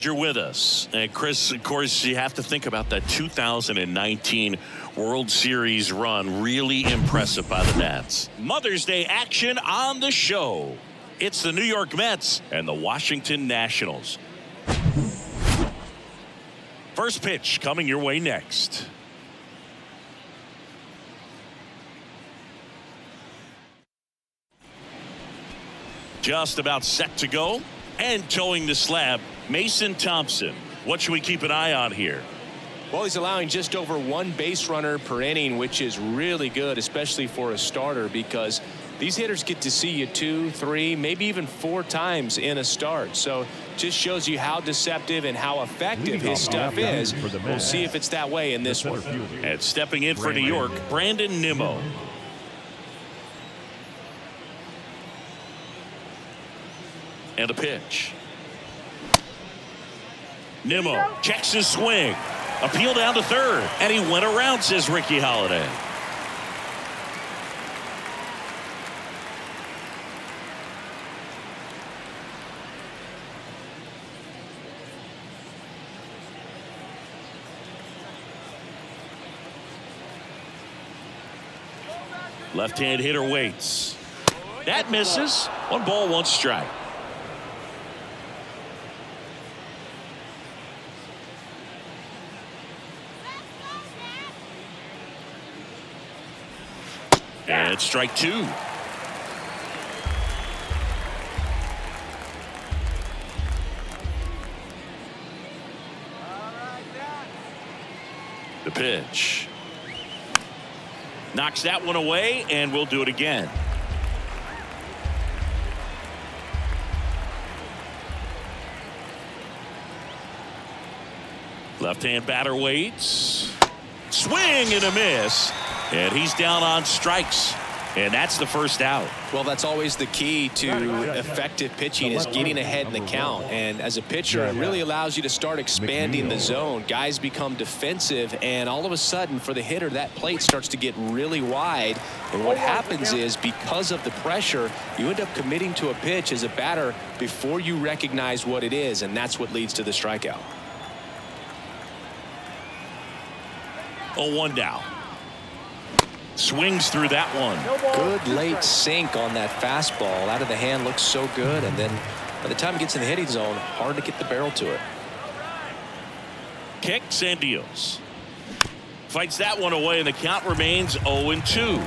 You're with us. And Chris, of course, you have to think about that 2019 World Series run. Really impressive by the Nats. Mother's Day action on the show. It's the New York Mets and the Washington Nationals. First pitch coming your way next. Just about set to go. And towing the slab, Mason Thompson. What should we keep an eye on here? Well, he's allowing just over one base runner per inning, which is really good, especially for a starter, because these hitters get to see you 2, 3, maybe even 4 times in a start. So just shows you how deceptive and how effective his stuff is. We'll see if it's that way in this one. And stepping in for New York, Brandon Nimmo. And a pitch. Nimmo checks his swing. Appeal down to third. And he went around, says Ricky Holiday. Left-hand hitter waits. That misses. 1 ball, 1 strike. And strike 2. The pitch. Knocks that one away, and we'll do it again. Left-hand batter waits. Swing and a miss. And he's down on strikes. And that's the first out. Well, that's always the key to effective pitching, is getting ahead in the count. And as a pitcher, it really allows you to start expanding the zone. Guys become defensive, and all of a sudden, for the hitter, that plate starts to get really wide. And what happens is, because of the pressure, you end up committing to a pitch as a batter before you recognize what it is, and that's what leads to the strikeout. 0-1 now. Swings through that one. Good late sink on that fastball. Out of the hand, looks so good, and then by the time it gets in the hitting zone, hard to get the barrel to it. Kicks and deals. Fights that one away, and the count remains 0-2.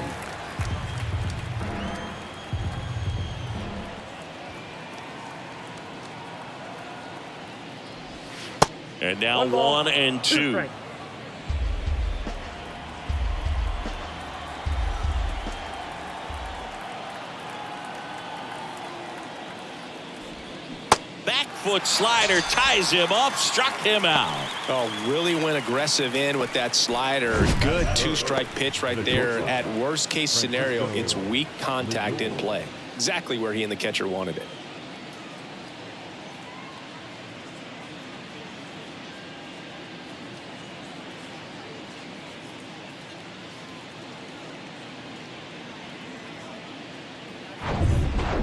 And now 1-2. Foot slider ties him up, struck him out. Oh, really went aggressive in with that slider. Good 2-strike pitch right there. At worst case scenario, it's weak contact in play. Exactly where he and the catcher wanted it.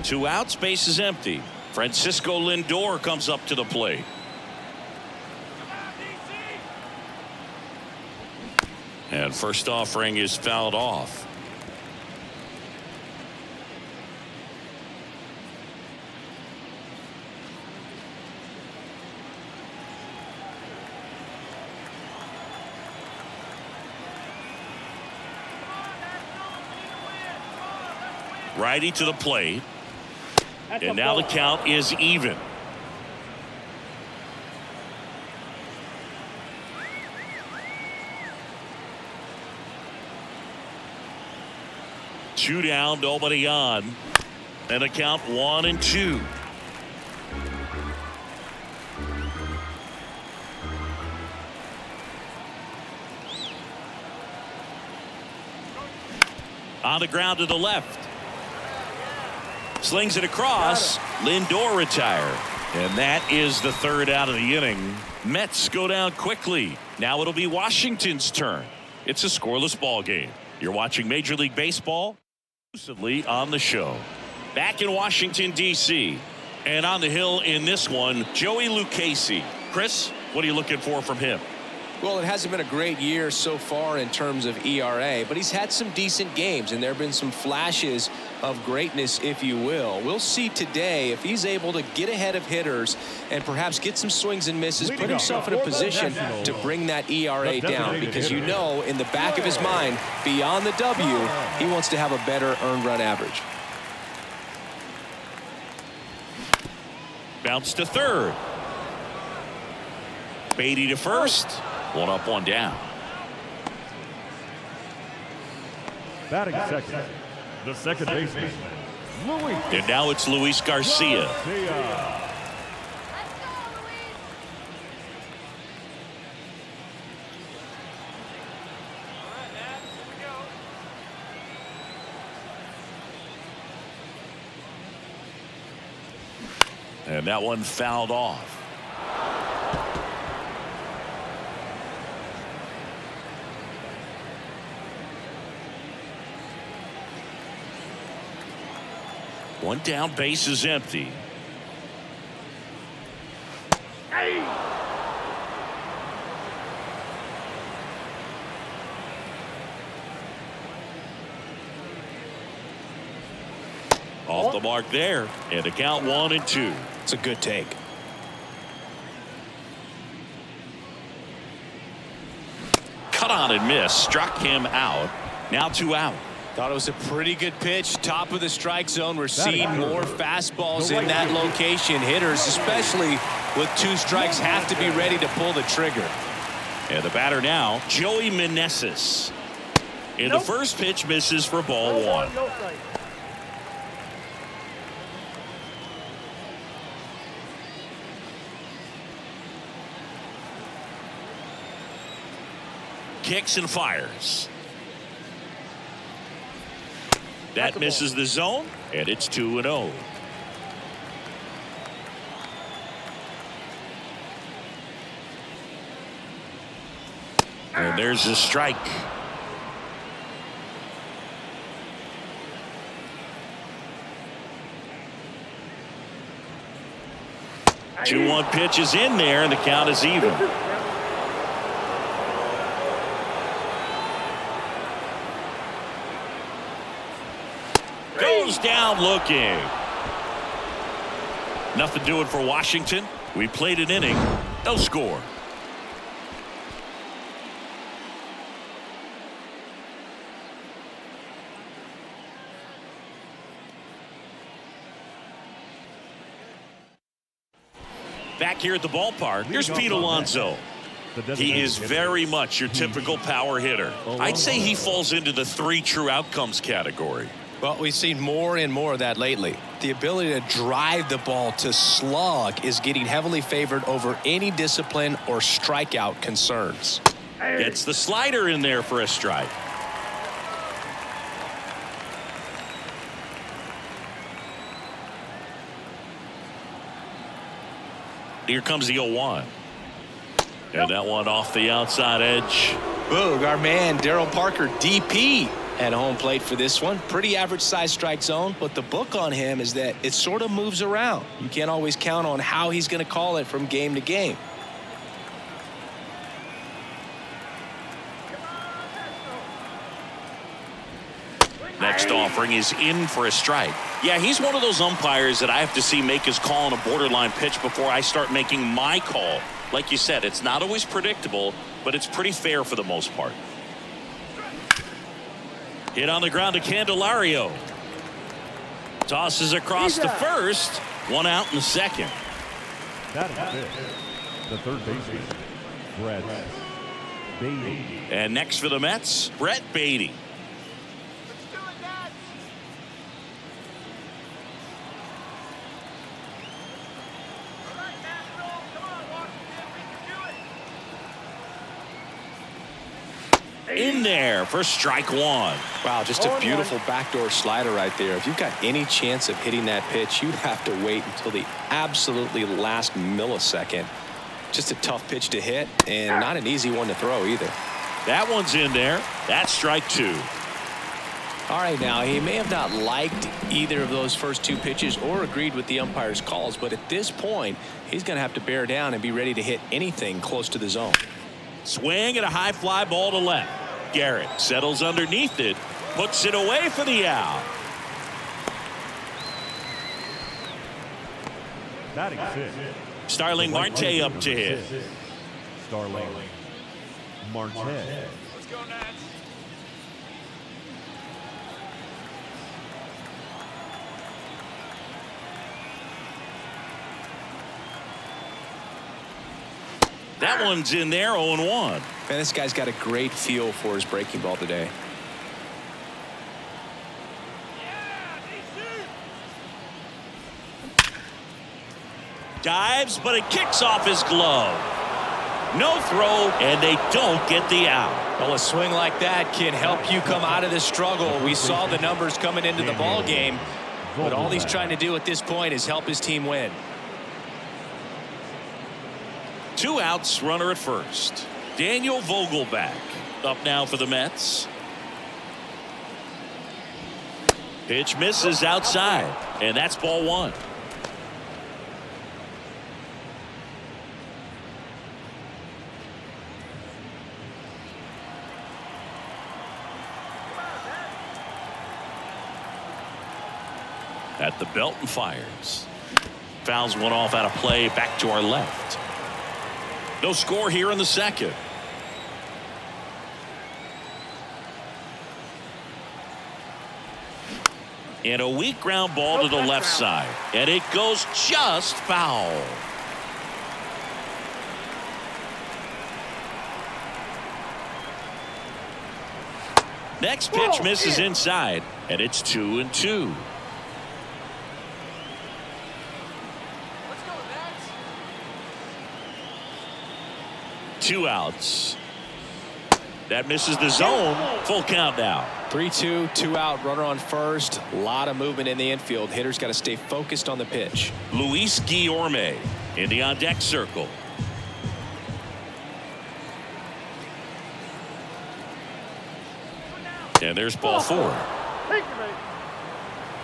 Two outs, base is empty. Francisco Lindor comes up to the plate. And first offering is fouled off. Righty to the plate. And now the count is even. Two down, nobody on. And the count 1-2. On the ground to the left. Slings it across. Lindor retired. And that is the third out of the inning. Mets go down quickly. Now it'll be Washington's turn. It's a scoreless ball game. You're watching Major League Baseball exclusively on the show. Back in Washington, D.C. And on the hill in this one, Joey Lucchesi. Chris, what are you looking for from him? Well, it hasn't been a great year so far in terms of ERA, but he's had some decent games, and there have been some flashes of greatness, if you will. We'll see today if he's able to get ahead of hitters and perhaps get some swings and misses, put himself in a position to bring that ERA down, because you know in the back of his mind, beyond the W, he wants to have a better earned run average. Bounce to third. Beatty to first. One up, one down. Batting second, the second baseman, Luis. And now it's Luis Garcia. And that one fouled off. One down, base is empty. Off the mark there, and the count 1-2. It's a good take. Cut on and miss, struck him out. Now 2 out. Thought it was a pretty good pitch. Top of the strike zone. We're seeing more fastballs in that location. Hitters, especially with 2 strikes, have to be ready to pull the trigger. And the batter now, Joey Meneses. And the first pitch misses for ball 1. Kicks and fires. That misses the zone, and it's 2-0. And there's a strike. Two 1 pitch is in there, and the count is even. Goes down looking. Nothing doing for Washington. We played an inning. No score. Back here at the ballpark, here's Pete Alonso. He is very much your typical power hitter. I'd say he falls into the 3 true outcomes category. Well, we've seen more and more of that lately. The ability to drive the ball to slug is getting heavily favored over any discipline or strikeout concerns. Gets the slider in there for a strike. Here comes the 0-1. And that one off the outside edge. Boog, our man Darryl Parker, DP, at home plate for this one. Pretty average size strike zone, but the book on him is that it sort of moves around. You can't always count on how he's going to call it from game to game. Next offering is in for a strike. Yeah, he's one of those umpires that I have to see make his call on a borderline pitch before I start making my call. Like you said, it's not always predictable, but it's pretty fair for the most part. Hit on the ground to Candelario. Tosses across to first. One out in the second. That is it. The third baseman, Brett Beatty. And next for the Mets, Brett Beatty. In there for strike 1. Wow, just a beautiful backdoor slider right there. If you've got any chance of hitting that pitch, you have to wait until the absolutely last millisecond. Just a tough pitch to hit, and not an easy one to throw either. That one's in there. That's strike 2. All right, now, he may have not liked either of those first two pitches or agreed with the umpire's calls, but at this point, he's going to have to bear down and be ready to hit anything close to the zone. Swing and a high fly ball to left. Garrett settles underneath it, puts it away for the out. Batting six. Starling Marte up to hit. Starling Marte. Let's go, Nats. That one's in there, 0-1. Man, this guy's got a great feel for his breaking ball today. Dives, but it kicks off his glove. No throw, and they don't get the out. Well, a swing like that can help you come out of this struggle. We saw the numbers coming into the ball game, but all he's trying to do at this point is help his team win. 2 outs, runner at first. Daniel Vogelback up now for the Mets. Pitch misses outside, and that's ball 1. At the belt and fires. Fouls one off out of play, back to our left. No score here in the second. And a weak ground ball to the left side. And it goes just foul. Next pitch misses inside. And it's 2-2. 2 outs. That misses the zone. Full count now. 3-2, 2 out, runner on first. A lot of movement in the infield. Hitter's got to stay focused on the pitch. Luis Guillorme in the on-deck circle. And there's ball 4.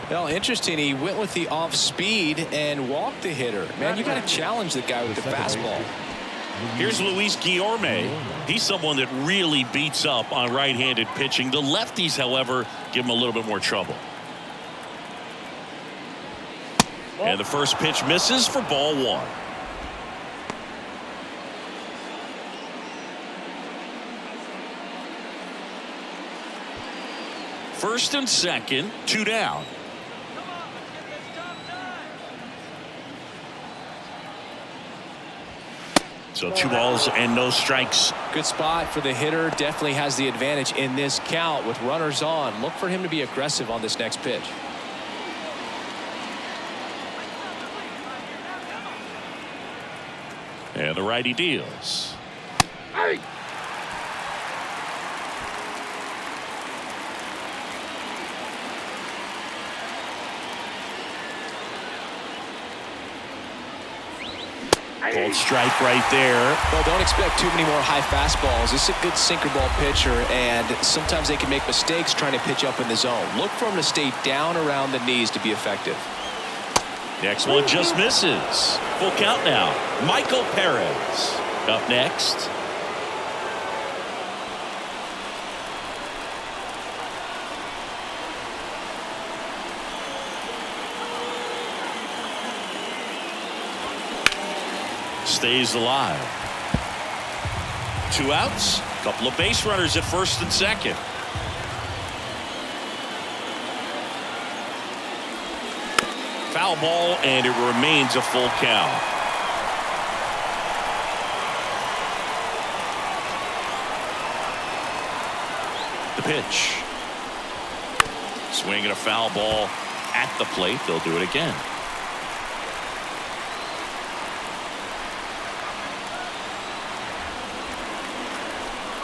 Well, interesting. He went with the off speed and walked the hitter. Man, you got to challenge the guy with the fastball. Here's Luis Guillorme. He's someone that really beats up on right-handed pitching. The lefties, however, give him a little bit more trouble. And the first pitch misses for ball 1. First and second, 2 down. So 2 balls and no strikes. Good spot for the hitter. Definitely has the advantage in this count with runners on. Look for him to be aggressive on this next pitch. And the righty deals. Hey! Called strike right there. Well, don't expect too many more high fastballs. This is a good sinker ball pitcher, and sometimes they can make mistakes trying to pitch up in the zone. Look for him to stay down around the knees to be effective. Next one just misses. Full count now. Michael Perez up next. Stays alive. 2 outs. Couple of base runners at first and second. Foul ball, and it remains a full count. The pitch. Swinging a foul ball at the plate. They'll do it again.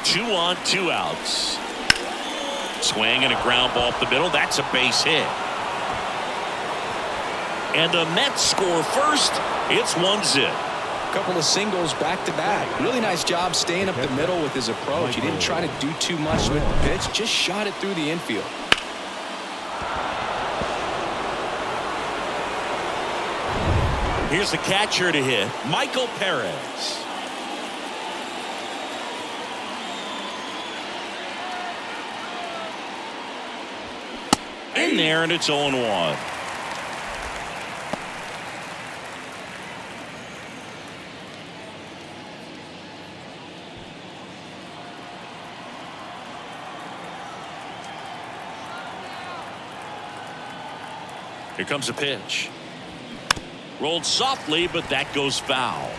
Two on, 2 outs. Swing and a ground ball up the middle. That's a base hit. And the Mets score first. It's 1-0. Couple of singles back to back. Really nice job staying up the middle with his approach. He didn't try to do too much with the pitch, just shot it through the infield. Here's the catcher to hit, Michael Perez. In there, and it's 0-1. Here comes a pitch. Rolled softly, but that goes foul.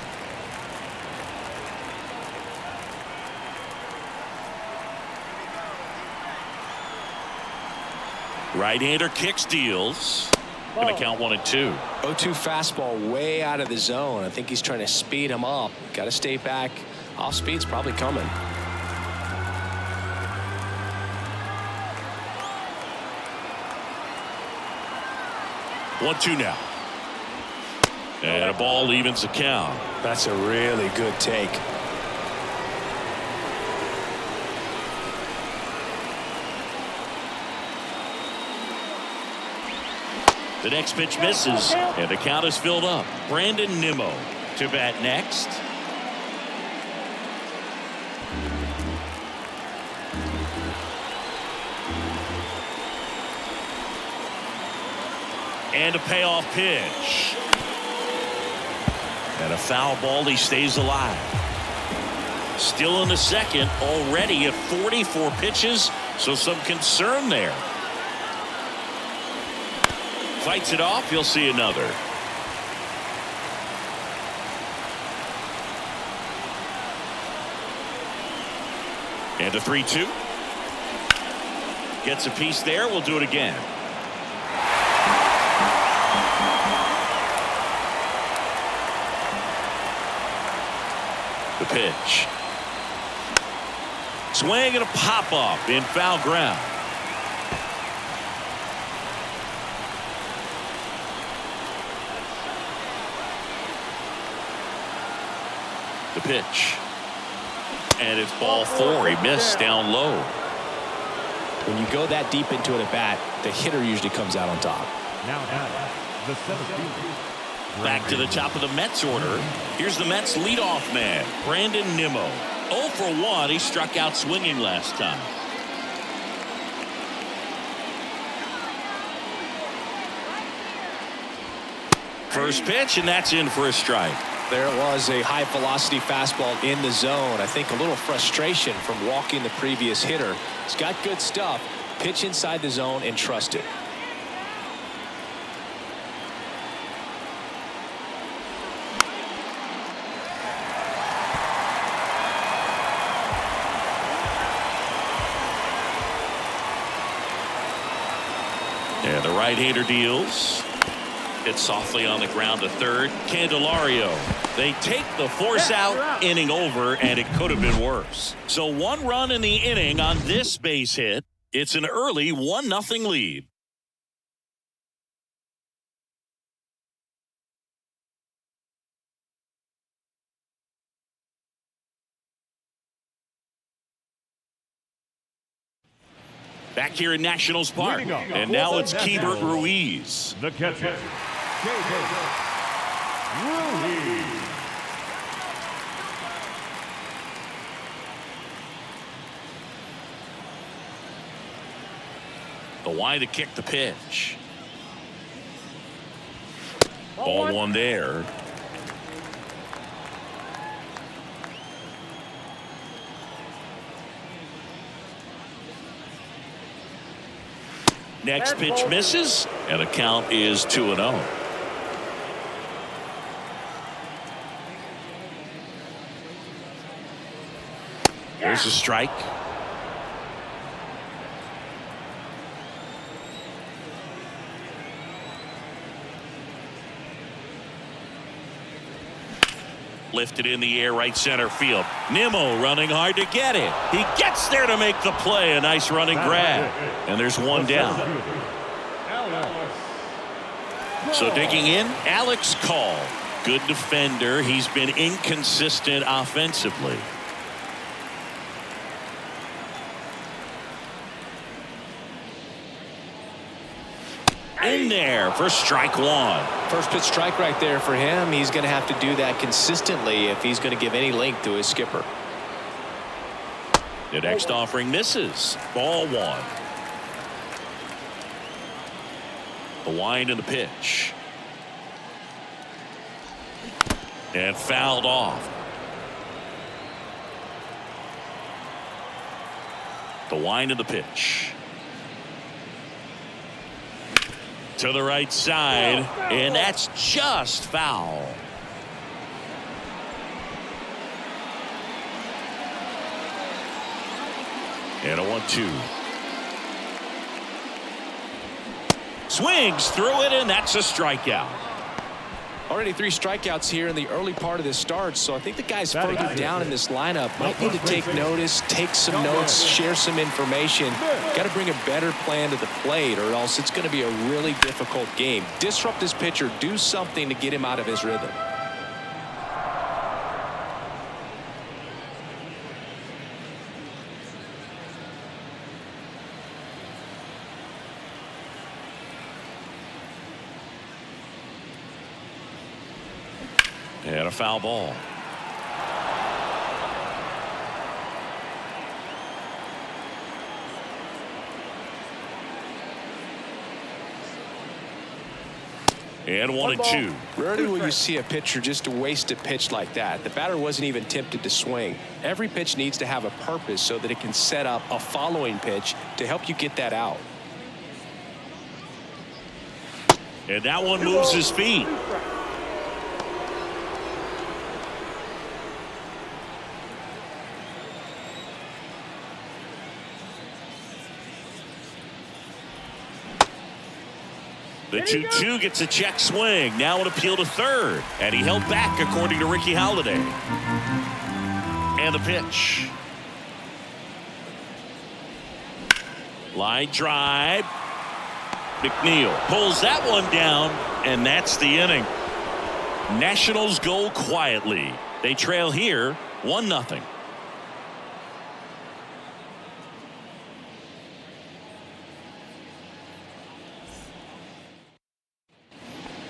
Right-hander kicks, deals. Going to count 1-2. 0-2 fastball way out of the zone. I think he's trying to speed him up. Got to stay back. Off speed's probably coming. 1-2 now. And a ball evens the count. That's a really good take. The next pitch misses, and the count is filled up. Brandon Nimmo to bat next. And a payoff pitch. And a foul ball. He stays alive. Still in the second, already at 44 pitches, so some concern there. Fights it off. You'll see another. And a 3-2. Gets a piece there. We'll do it again. The pitch. Swing and a pop up in foul ground. The pitch. And it's ball 4. He missed down low. When you go that deep into it at bat, the hitter usually comes out on top. Now the center fielder. Back to the top of the Mets order. Here's the Mets leadoff man, Brandon Nimmo. 0 for 1. He struck out swinging last time. First pitch, and that's in for a strike. There it was, a high velocity fastball in the zone. I think a little frustration from walking the previous hitter. He's got good stuff. Pitch inside the zone and trust it. Yeah, the right-hander deals. Hit softly on the ground to third. Candelario. They take the force out. Inning over, and it could have been worse. So 1 run in the inning on this base hit. It's an early 1-0 lead. Back here in Nationals Park. And now it's Keibert Ruiz. The catcher, Ruiz. The wide to kick the pitch. Ball 1 there. Next pitch misses, and the count is 2-0. There's a strike. Lifted in the air, right center field. Nimmo running hard to get it. He gets there to make the play. A nice running grab. And there's 1 down. So digging in, Alex Call. Good defender. He's been inconsistent offensively. in there for strike one. First pitch strike right there for him. He's going to have to do that consistently if he's going to give any length to his skipper. The next offering misses. Ball one. The wind and the pitch. And fouled off. The wind and the pitch. To the right side, and that's just foul. And a 1-2. Swings through it, and that's a strikeout. Already 3 strikeouts here in the early part of this start, so I think the guys further down in this lineup might need to take notice, take some notes, share some information. Got to bring a better plan to the plate, or else it's going to be a really difficult game. Disrupt this pitcher, do something to get him out of his rhythm. And a foul ball. And 1-2. Rarely will you see a pitcher just waste a pitch like that. The batter wasn't even tempted to swing. Every pitch needs to have a purpose so that it can set up a following pitch to help you get that out. And that one moves his feet. The 2-2 gets a check swing. Now an appeal to third. And he held back, according to Ricky Halladay. And the pitch. Line drive. McNeil pulls that one down, and that's the inning. Nationals go quietly. They trail here 1-0.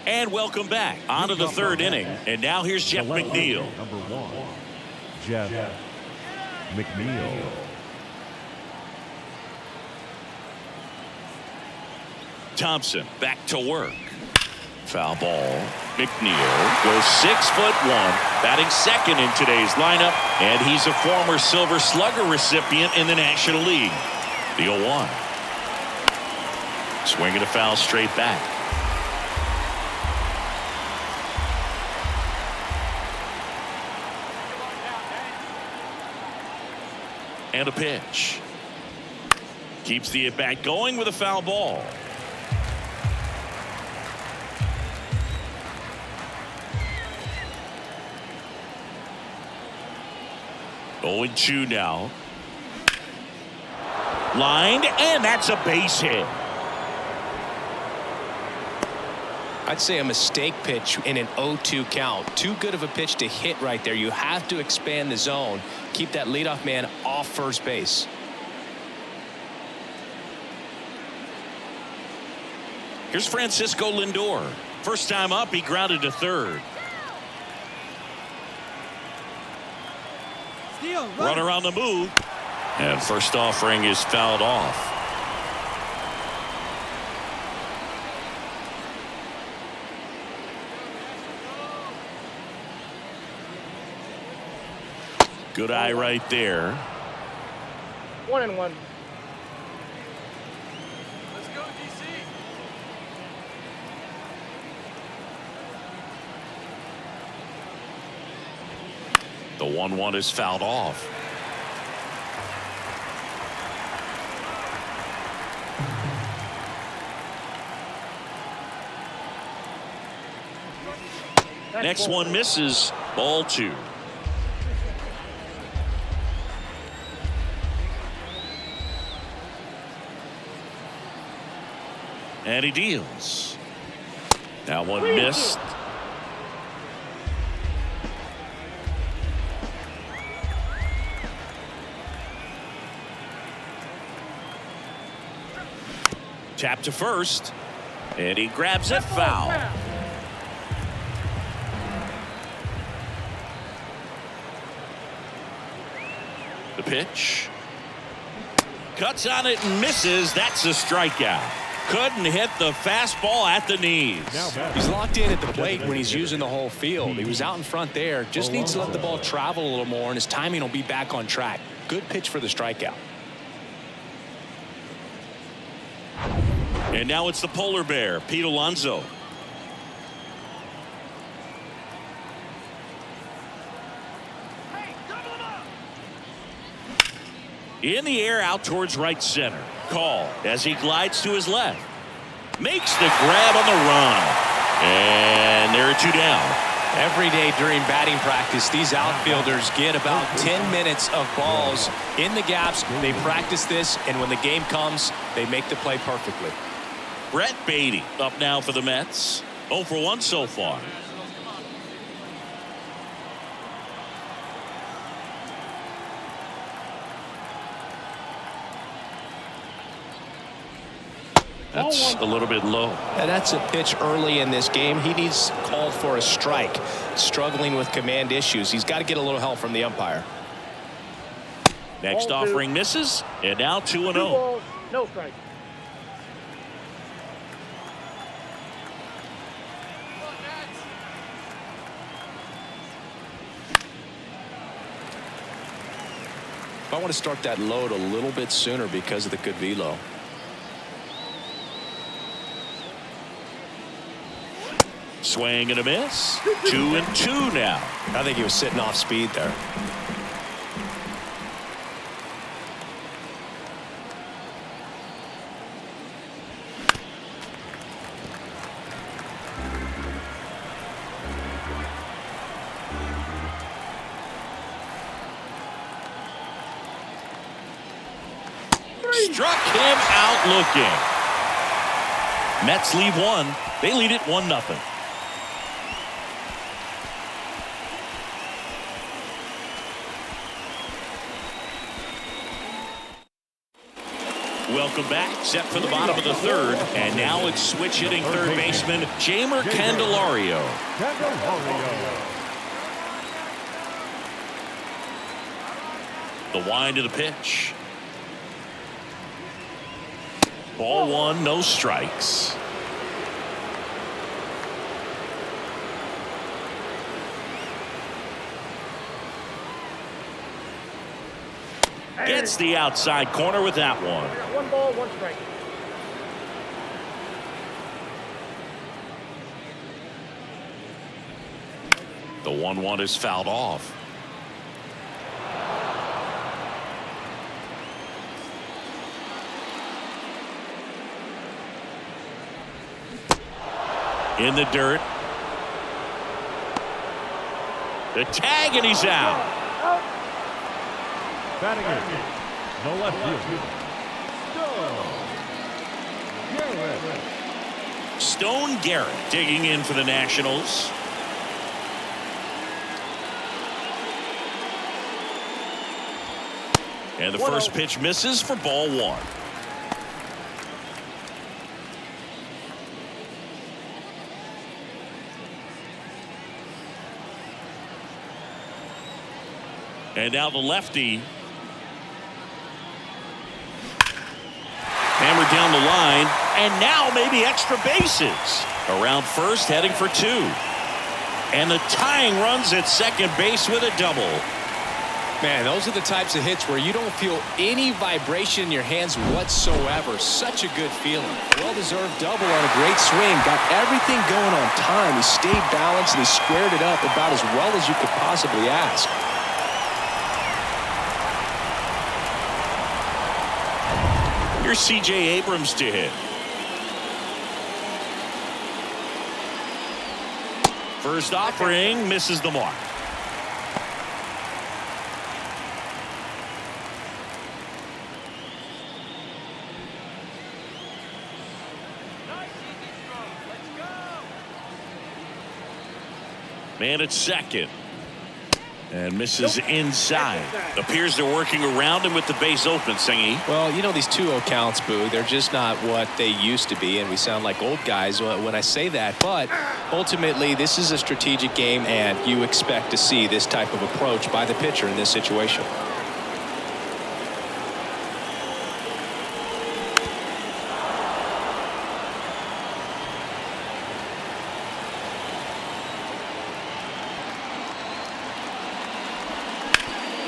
And welcome back onto the third inning. And now here's Jeff McNeil. Number 1, Jeff McNeil. Thompson back to work. Foul ball. McNeil goes 6'1", batting second in today's lineup, and he's a former Silver Slugger recipient in the National League. The 0-1. Swinging a foul straight back. And a pitch. Keeps the at-bat going with a foul ball. Oh, 0-2 now. Lined, and that's a base hit. I'd say a mistake pitch in an 0-2 count. Too good of a pitch to hit right there. You have to expand the zone. Keep that leadoff man off first base. Here's Francisco Lindor. First time up, he grounded to third. Runner on the move. And first offering is fouled off. Good eye right there. 1-1. Let's go, DC. The 1-1 is fouled off. Next one misses. Ball 2. And he deals. That one missed. Tap to first. And he grabs it foul. The pitch. Cuts on it and misses. That's a strikeout. Couldn't hit the fastball at the knees. He's locked in at the plate when he's using the whole field. He was out in front there. Just needs to let the ball travel a little more, and his timing will be back on track. Good pitch for the strikeout. And now it's the polar bear, Pete Alonso. In the air out towards right center. Call as he glides to his left. Makes the grab on the run. And there are two down. Every day during batting practice, these outfielders get about 10 minutes of balls in the gaps. They practice this, and when the game comes, they make the play perfectly. Brett Beatty up now for the Mets. 0 for 1 so far. That's a little bit low. And that's a pitch early in this game. He needs called for a strike. Struggling with command issues. He's got to get a little help from the umpire. Next offering misses, and now 2-0. No strike. I want to start that load a little bit sooner because of the good velo. Swing and a miss. 2-2 now. I think he was sitting off speed there. Struck him out looking. Mets leave one. They lead it 1-0. Welcome back. Set for the bottom of the third. And now it's switch hitting third baseman Jamer Candelario. The wind of the pitch. Ball one, no strikes. Gets the outside corner with that one. 1 ball, 1 strike. The 1-1 is fouled off. In the dirt. The tag, and he's out. Batting it. No left field. Stone Garrett digging in for the Nationals. And the first pitch misses for ball one. And now the lefty. Hammered down the line. And now maybe extra bases. Around first, heading for 2. And the tying runs at second base with a double. Man, those are the types of hits where you don't feel any vibration in your hands whatsoever. Such a good feeling. Well-deserved double on a great swing. Got everything going on time. He stayed balanced and he squared it up about as well as you could possibly ask. Here's C.J. Abrams to hit. First offering misses the mark. Man at second. And misses inside. Appears they're working around him with the base open, Singy. Well, you know, these 2-0 counts, Boo, they're just not what they used to be, and we sound like old guys when I say that. But ultimately, this is a strategic game, and you expect to see this type of approach by the pitcher in this situation.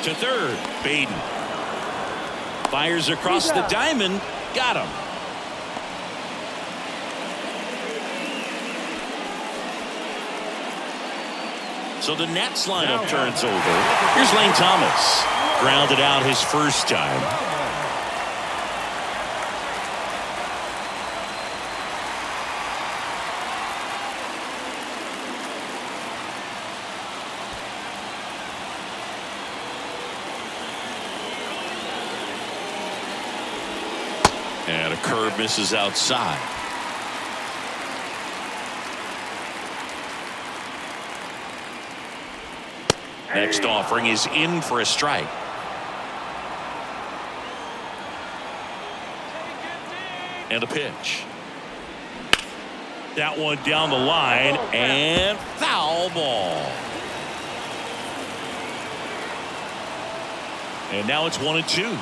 To third, Baden. Fires across the diamond. Got him. So the Nats lineup turns over. Here's Lane Thomas. Grounded out his first time. And a curve misses outside. Next offering is in for a strike. And a pitch. That one down the line and foul ball. And now it's 1-2.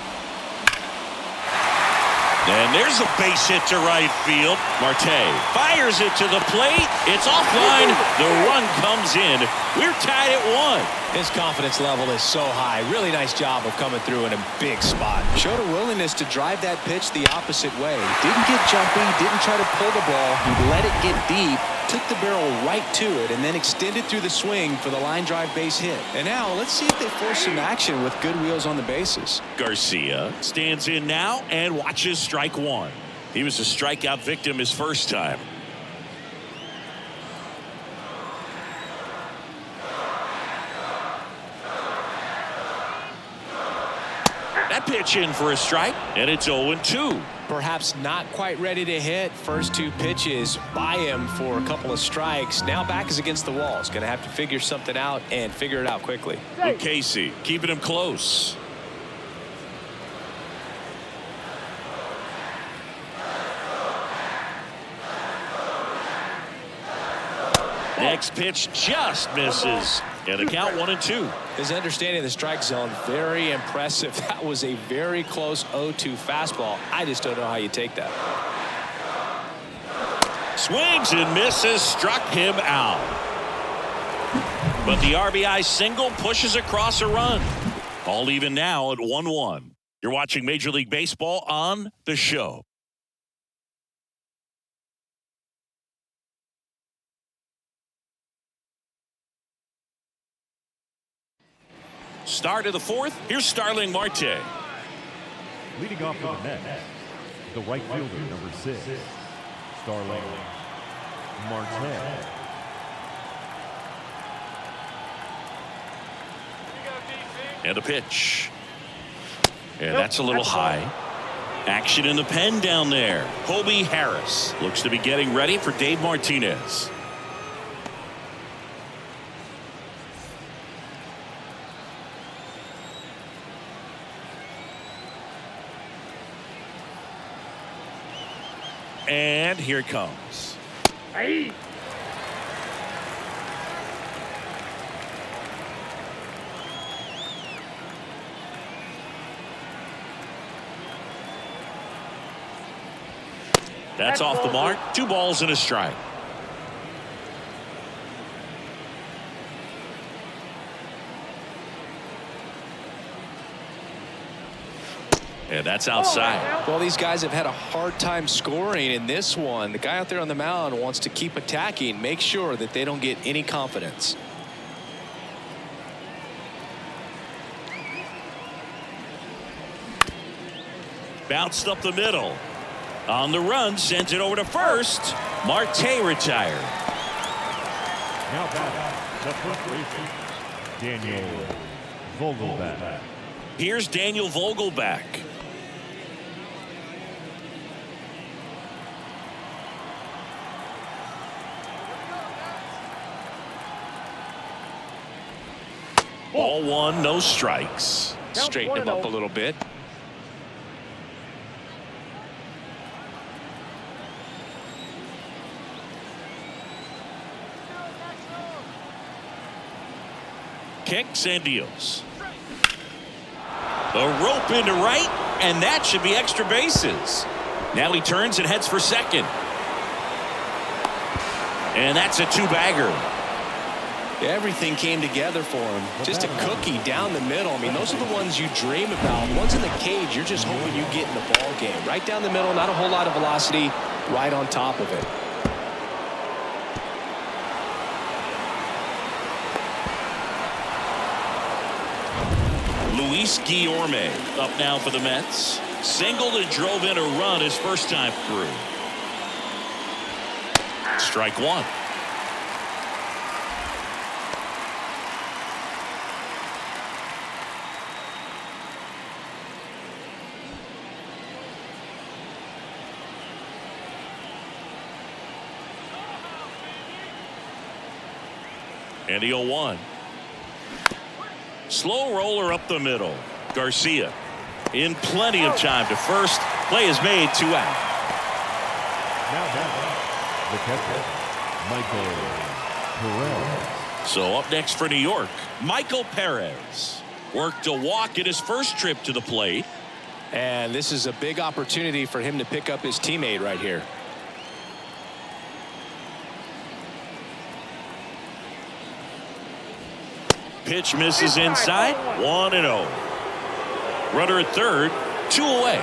And there's a base hit to right field. Marte fires it to the plate. It's offline. The run comes in. We're tied at 1. His confidence level is so high. Really nice job of coming through in a big spot. Showed a willingness to drive that pitch the opposite way. Didn't get jumpy. Didn't try to pull the ball. He let it get deep. Took the barrel right to it and then extended through the swing for the line drive base hit. And now let's see if they force some action with good wheels on the bases. Garcia stands in now and watches strike 1. He was a strikeout victim his first time. That pitch in for a strike, and it's 0-2. Perhaps not quite ready to hit. First 2 pitches by him for a couple of strikes. Now back is against the wall. He's going to have to figure something out and figure it out quickly. Casey keeping him close. Next pitch just misses. And a count 1-2. His understanding of the strike zone, very impressive. That was a very close 0-2 fastball. I just don't know how you take that. Swings and misses, struck him out. But the RBI single pushes across a run. All even now at 1-1. You're watching Major League Baseball on The Show. Start of the 4th. Here's Starling Marte. Leading off for the Nets, the right fielder, number 6, Starling Marte. And a pitch. And that's a little high. Action in the pen down there. Hobie Harris looks to be getting ready for Dave Martinez. And here it comes. Hey. That's off the mark. 2 balls and a strike. And that's outside. Well, these guys have had a hard time scoring in this one. The guy out there on the mound wants to keep attacking, make sure that they don't get any confidence. Bounced up the middle. On the run, sends it over to first. Marte retired. Now batting, the first baseman, Daniel Vogelbach. Here's Daniel Vogelbach. Ball one, no strikes. Straighten him up a little bit. Kicks and deals. A rope into right, and that should be extra bases. Now he turns and heads for second. And that's a two-bagger. Everything came together for him. Just a cookie down the middle. I mean, those are the ones you dream about. The ones in the cage, you're just hoping you get in the ball game. Right down the middle, not a whole lot of velocity, right on top of it. Luis Guillorme up now for the Mets. Singled and drove in a run his first time through. Strike one. And the 0-1. Slow roller up the middle. Garcia in plenty of time to first. Play is made, 2 out. Now the catcher, Michael Perez. So up next for New York, Michael Perez worked a walk at his first trip to the plate. And this is a big opportunity for him to pick up his teammate right here. Pitch misses inside. 1-0. Runner at third. 2 away.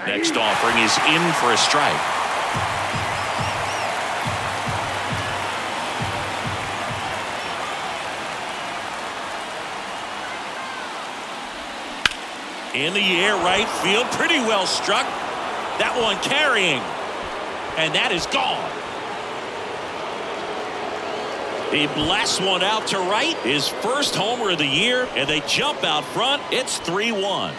Next offering is in for a strike. In the air, right field, pretty well struck. That one carrying, and that is gone. He blasts one out to right, his first homer of the year, and they jump out front. It's 3-1.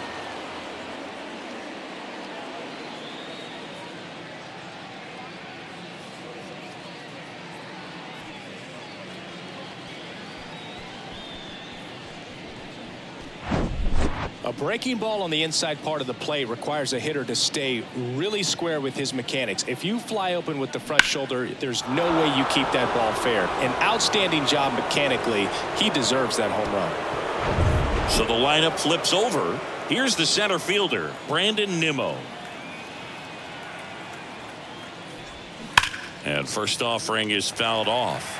A breaking ball on the inside part of the plate requires a hitter to stay really square with his mechanics. If you fly open with the front shoulder, there's no way you keep that ball fair. An outstanding job mechanically. He deserves that home run. So the lineup flips over. Here's the center fielder, Brandon Nimmo. And first offering is fouled off.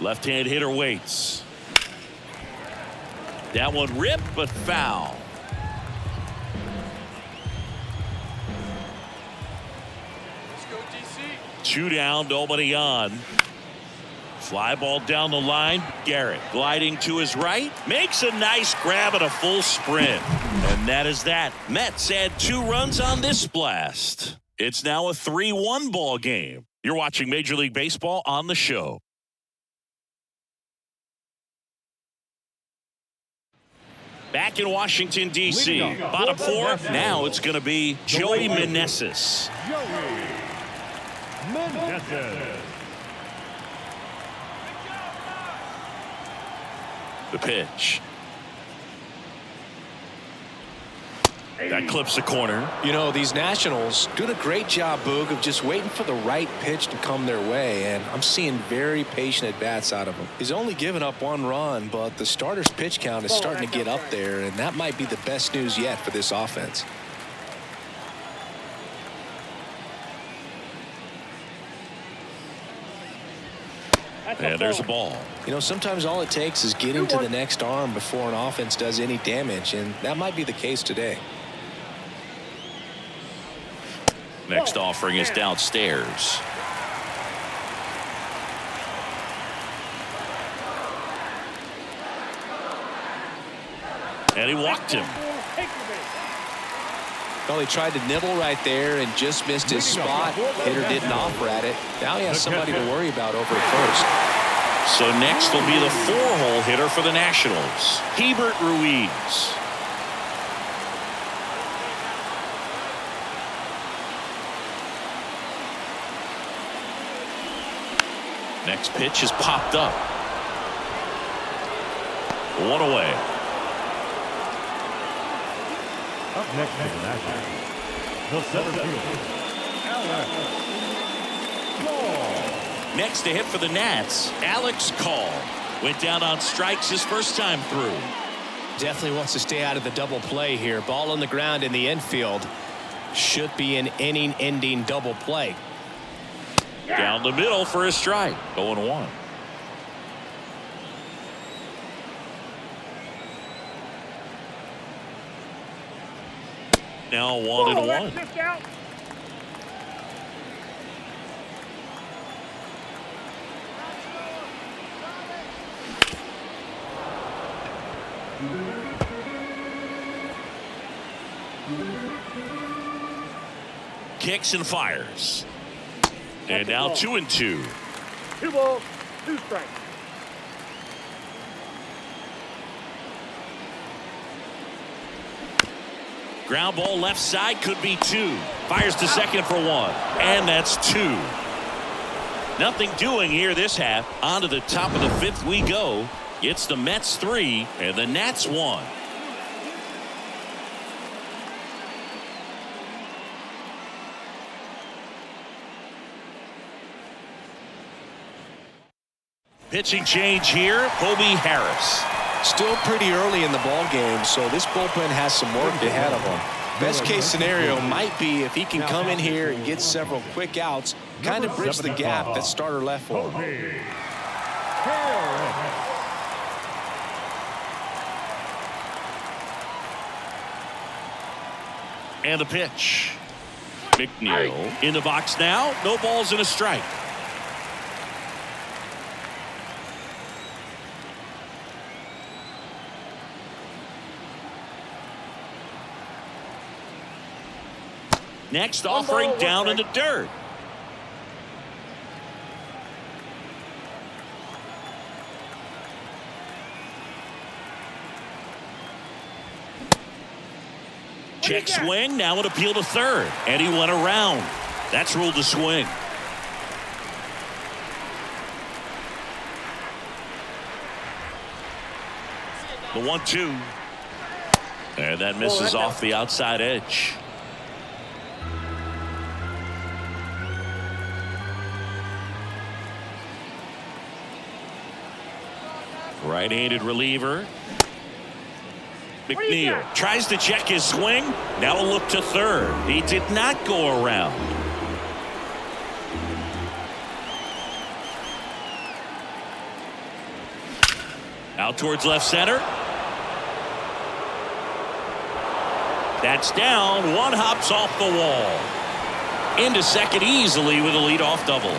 Left-hand hitter waits. That one ripped, but foul. Let's go, DC. 2 down, nobody on. Fly ball down the line. Garrett gliding to his right. Makes a nice grab at a full sprint. And that is that. Mets add 2 runs on this blast. It's now a 3-1 ball game. You're watching Major League Baseball on the show. Back in Washington, D.C. Bottom 4. Now it's going to be Joey Meneses. Joey Meneses. The pitch. That clips the corner. You know, these Nationals doing a great job, Boog, of just waiting for the right pitch to come their way, and I'm seeing very patient at-bats out of him. He's only given up 1 run, but the starter's pitch count is starting to get up there, and that might be the best news yet for this offense. And there's a ball. You know, sometimes all it takes is getting to the next arm before an offense does any damage, and that might be the case today. Next offering is downstairs. And he walked him. Well, he tried to nibble right there and just missed his spot. Hitter didn't offer at it. Now he has somebody to worry about over at first. So next will be the 4-hole hitter for the Nationals, Hebert Ruiz. Next pitch is popped up. 1 away. Up next for the Nationals, the center fielder, Alex Call. Next to hit for the Nats, Alex Call. Went down on strikes his first time through. Definitely wants to stay out of the double play here. Ball on the ground in the infield. Should be an inning-ending double play. Down the middle for a strike. 0-1. Now 1-1. Kicks and fires. And now 2-2. 2 balls, 2 strikes. Ground ball left side, could be 2. Fires to second for 1. And that's 2. Nothing doing here this half. On to the top of the 5th we go. It's the Mets 3 and the Nats 1. Pitching change here, Hobie Harris. Still pretty early in the ball game, so this bullpen has some work ahead of him. Best case scenario might be if he can come in here and get several quick outs, kind of bridge the gap that starter left for him. And the pitch. McNeil in the box now. No balls and a strike. Next offering down in the dirt. Check swing. Now an appeal to third. And he went around. That's ruled a swing. The 1-2. And that misses off the outside edge. Right-handed reliever. McNeil tries to check his swing. Now a look to third. He did not go around. Out towards left center. That's down. One hops off the wall. Into second easily with a leadoff double.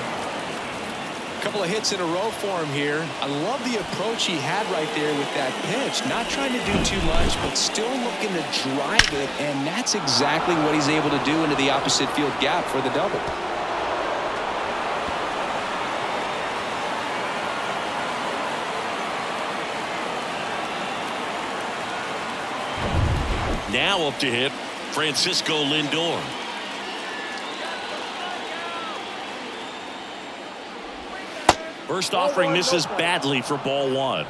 Couple of hits in a row for him here. I love the approach he had right there with that pitch. Not trying to do too much, but still looking to drive it, and that's exactly what he's able to do into the opposite field gap for the double. Now up to hit Francisco Lindor. First offering misses badly for ball 1.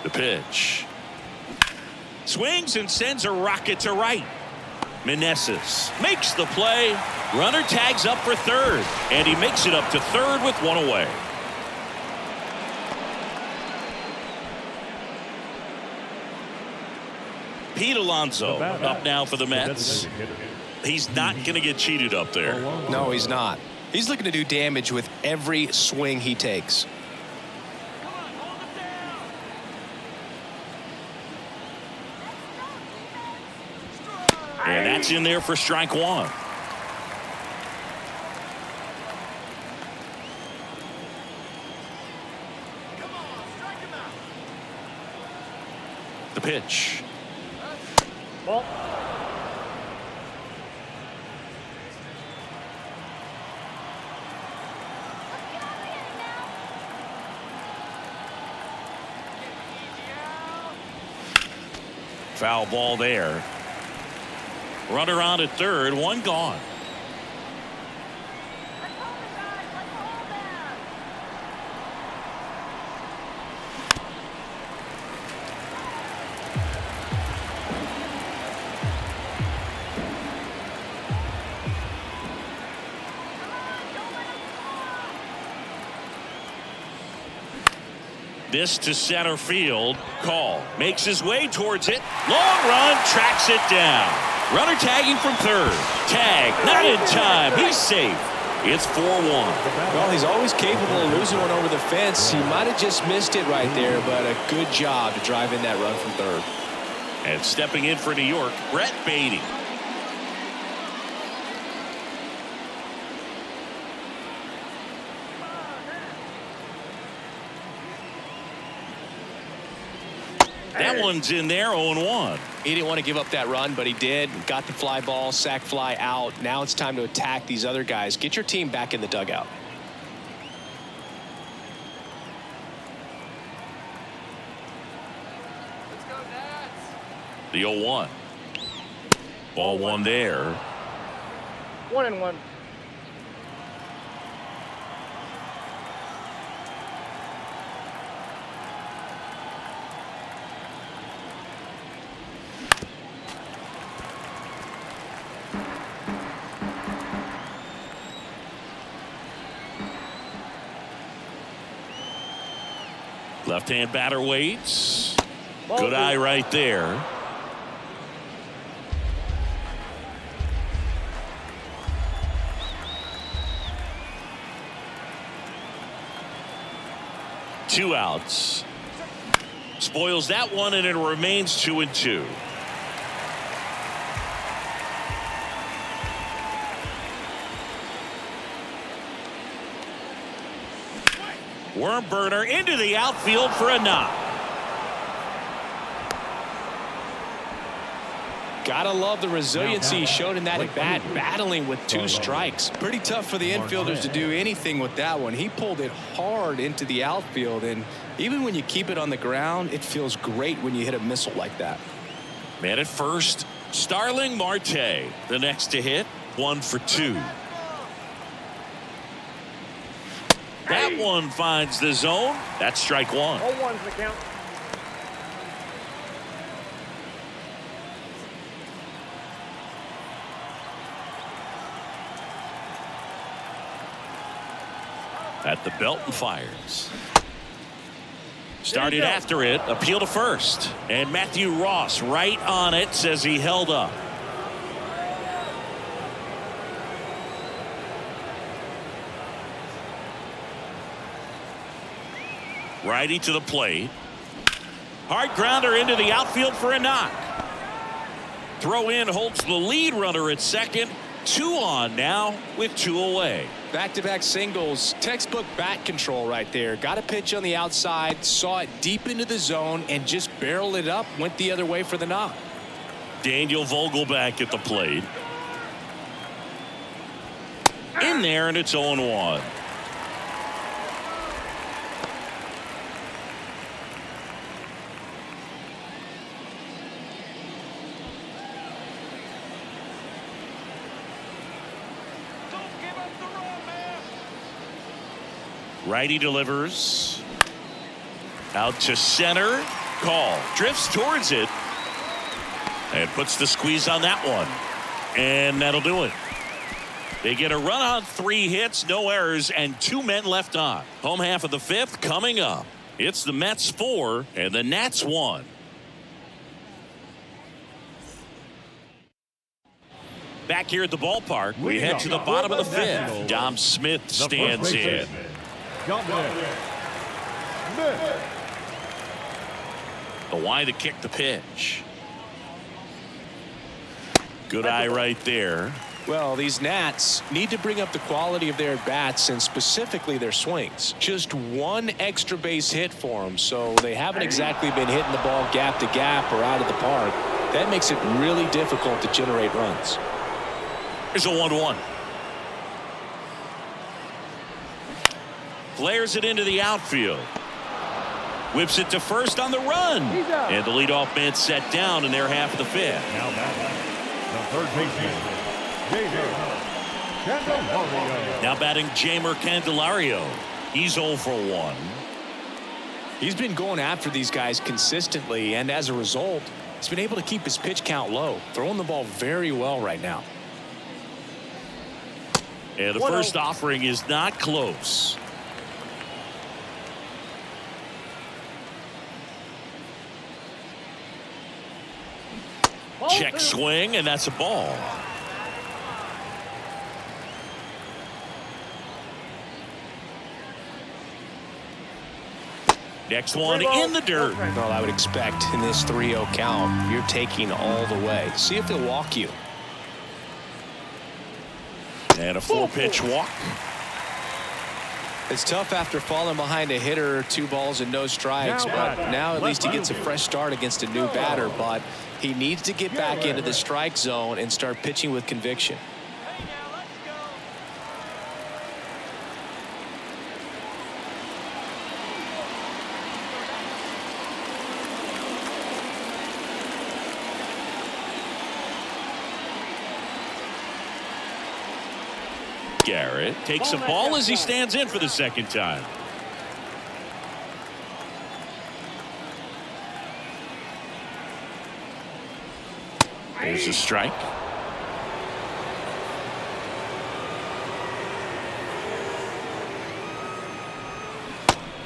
The pitch. Swings and sends a rocket to right. Meneses makes the play. Runner tags up for third. And he makes it up to third with 1 away. Pete Alonso up now for the Mets. He's not going to get cheated up there. No, he's not. He's looking to do damage with every swing he takes. And that's in there for strike one. The pitch. Ball. Foul ball there. Runner on at third, one gone. This to center field. Call. Makes his way towards it. Long run. Tracks it down. Runner tagging from third. Tag. Not in time. He's safe. It's 4-1. Well, he's always capable of losing one over the fence. He might have just missed it right there, but a good job to drive in that run from third. And stepping in for New York, Brett Beatty. That one's in there, 0-1. He didn't want to give up that run, but he did. Got the fly ball, sac fly out. Now it's time to attack these other guys. Get your team back in the dugout. Let's go, Nats. The 0-1. Ball one there. 1-1. Left-hand batter waits. Ball Good two. eye right there. Two outs. Spoils that one, and it remains 2-2. Worm burner into the outfield for a knock. Gotta love the resiliency he showed in that at bat, battling with two strikes. Pretty tough for the infielders to do anything with that one. He pulled it hard into the outfield, and even when you keep it on the ground, it feels great when you hit a missile like that. Man at first, Starling Marte. The next to hit, 1 for 2. That one finds the zone. That's strike one. 0-1's the count. At the belt and fires. Started after it. Appeal to first. And Matthew Ross right on it, says he held up. Righty to the plate. Hard grounder into the outfield for a knock. Throw in holds the lead runner at second. 2 on now with 2 away. Back-to-back singles, textbook bat control right there. Got a pitch on the outside, saw it deep into the zone, and just barreled it up, went the other way for the knock. Daniel Vogelback at the plate. In there, and it's 0-1. Righty delivers. Out to center. Call. Drifts towards it. And puts the squeeze on that one. And that'll do it. They get a run on 3 hits, no errors, and 2 men left on. Home half of the 5th coming up. It's the Mets 4 and the Nats 1. Back here at the ballpark, we head to the bottom of the 5th. Dom Smith stands in. The wide to kick the pitch. Good eye right there. Well, these Nats need to bring up the quality of their bats and specifically their swings. Just one extra base hit for them, so they haven't exactly been hitting the ball gap to gap or out of the park. That makes it really difficult to generate runs. Here's a 1-1. Flares it into the outfield. Whips it to first on the run. And the leadoff man set down in their half of the fifth. Now batting, the third baseman, Candelario. Now batting Jamer Candelario. He's 0 for 1. He's been going after these guys consistently, and as a result, he's been able to keep his pitch count low, throwing the ball very well right now. And the first offering is not close. Check swing, and that's a ball. Next one in the dirt. Well, I would expect in this 3-0 count, you're taking all the way. See if they'll walk you. And a 4-pitch walk. It's tough after falling behind a hitter, 2 balls and no strikes, but now at least he gets a fresh start against a new batter, but he needs to get back into the strike zone and start pitching with conviction. Hey, now let's go. Garrett takes a ball as he stands in for the second time. There's a strike.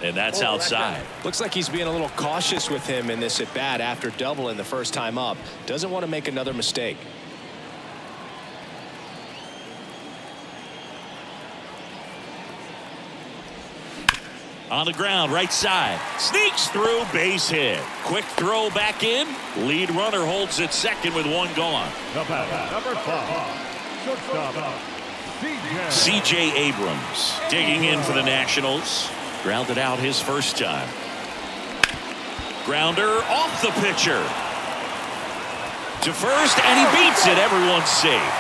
And that's outside. Looks like he's being a little cautious with him in this at bat after doubling the first time up. Doesn't want to make another mistake. On the ground, right side. Sneaks through, base hit. Quick throw back in. Lead runner holds it second with 1 gone. The batter, number 5, shortstop, C.J. Abrams digging in for the Nationals. Grounded out his first time. Grounder off the pitcher. To first, and he beats it. Everyone's safe.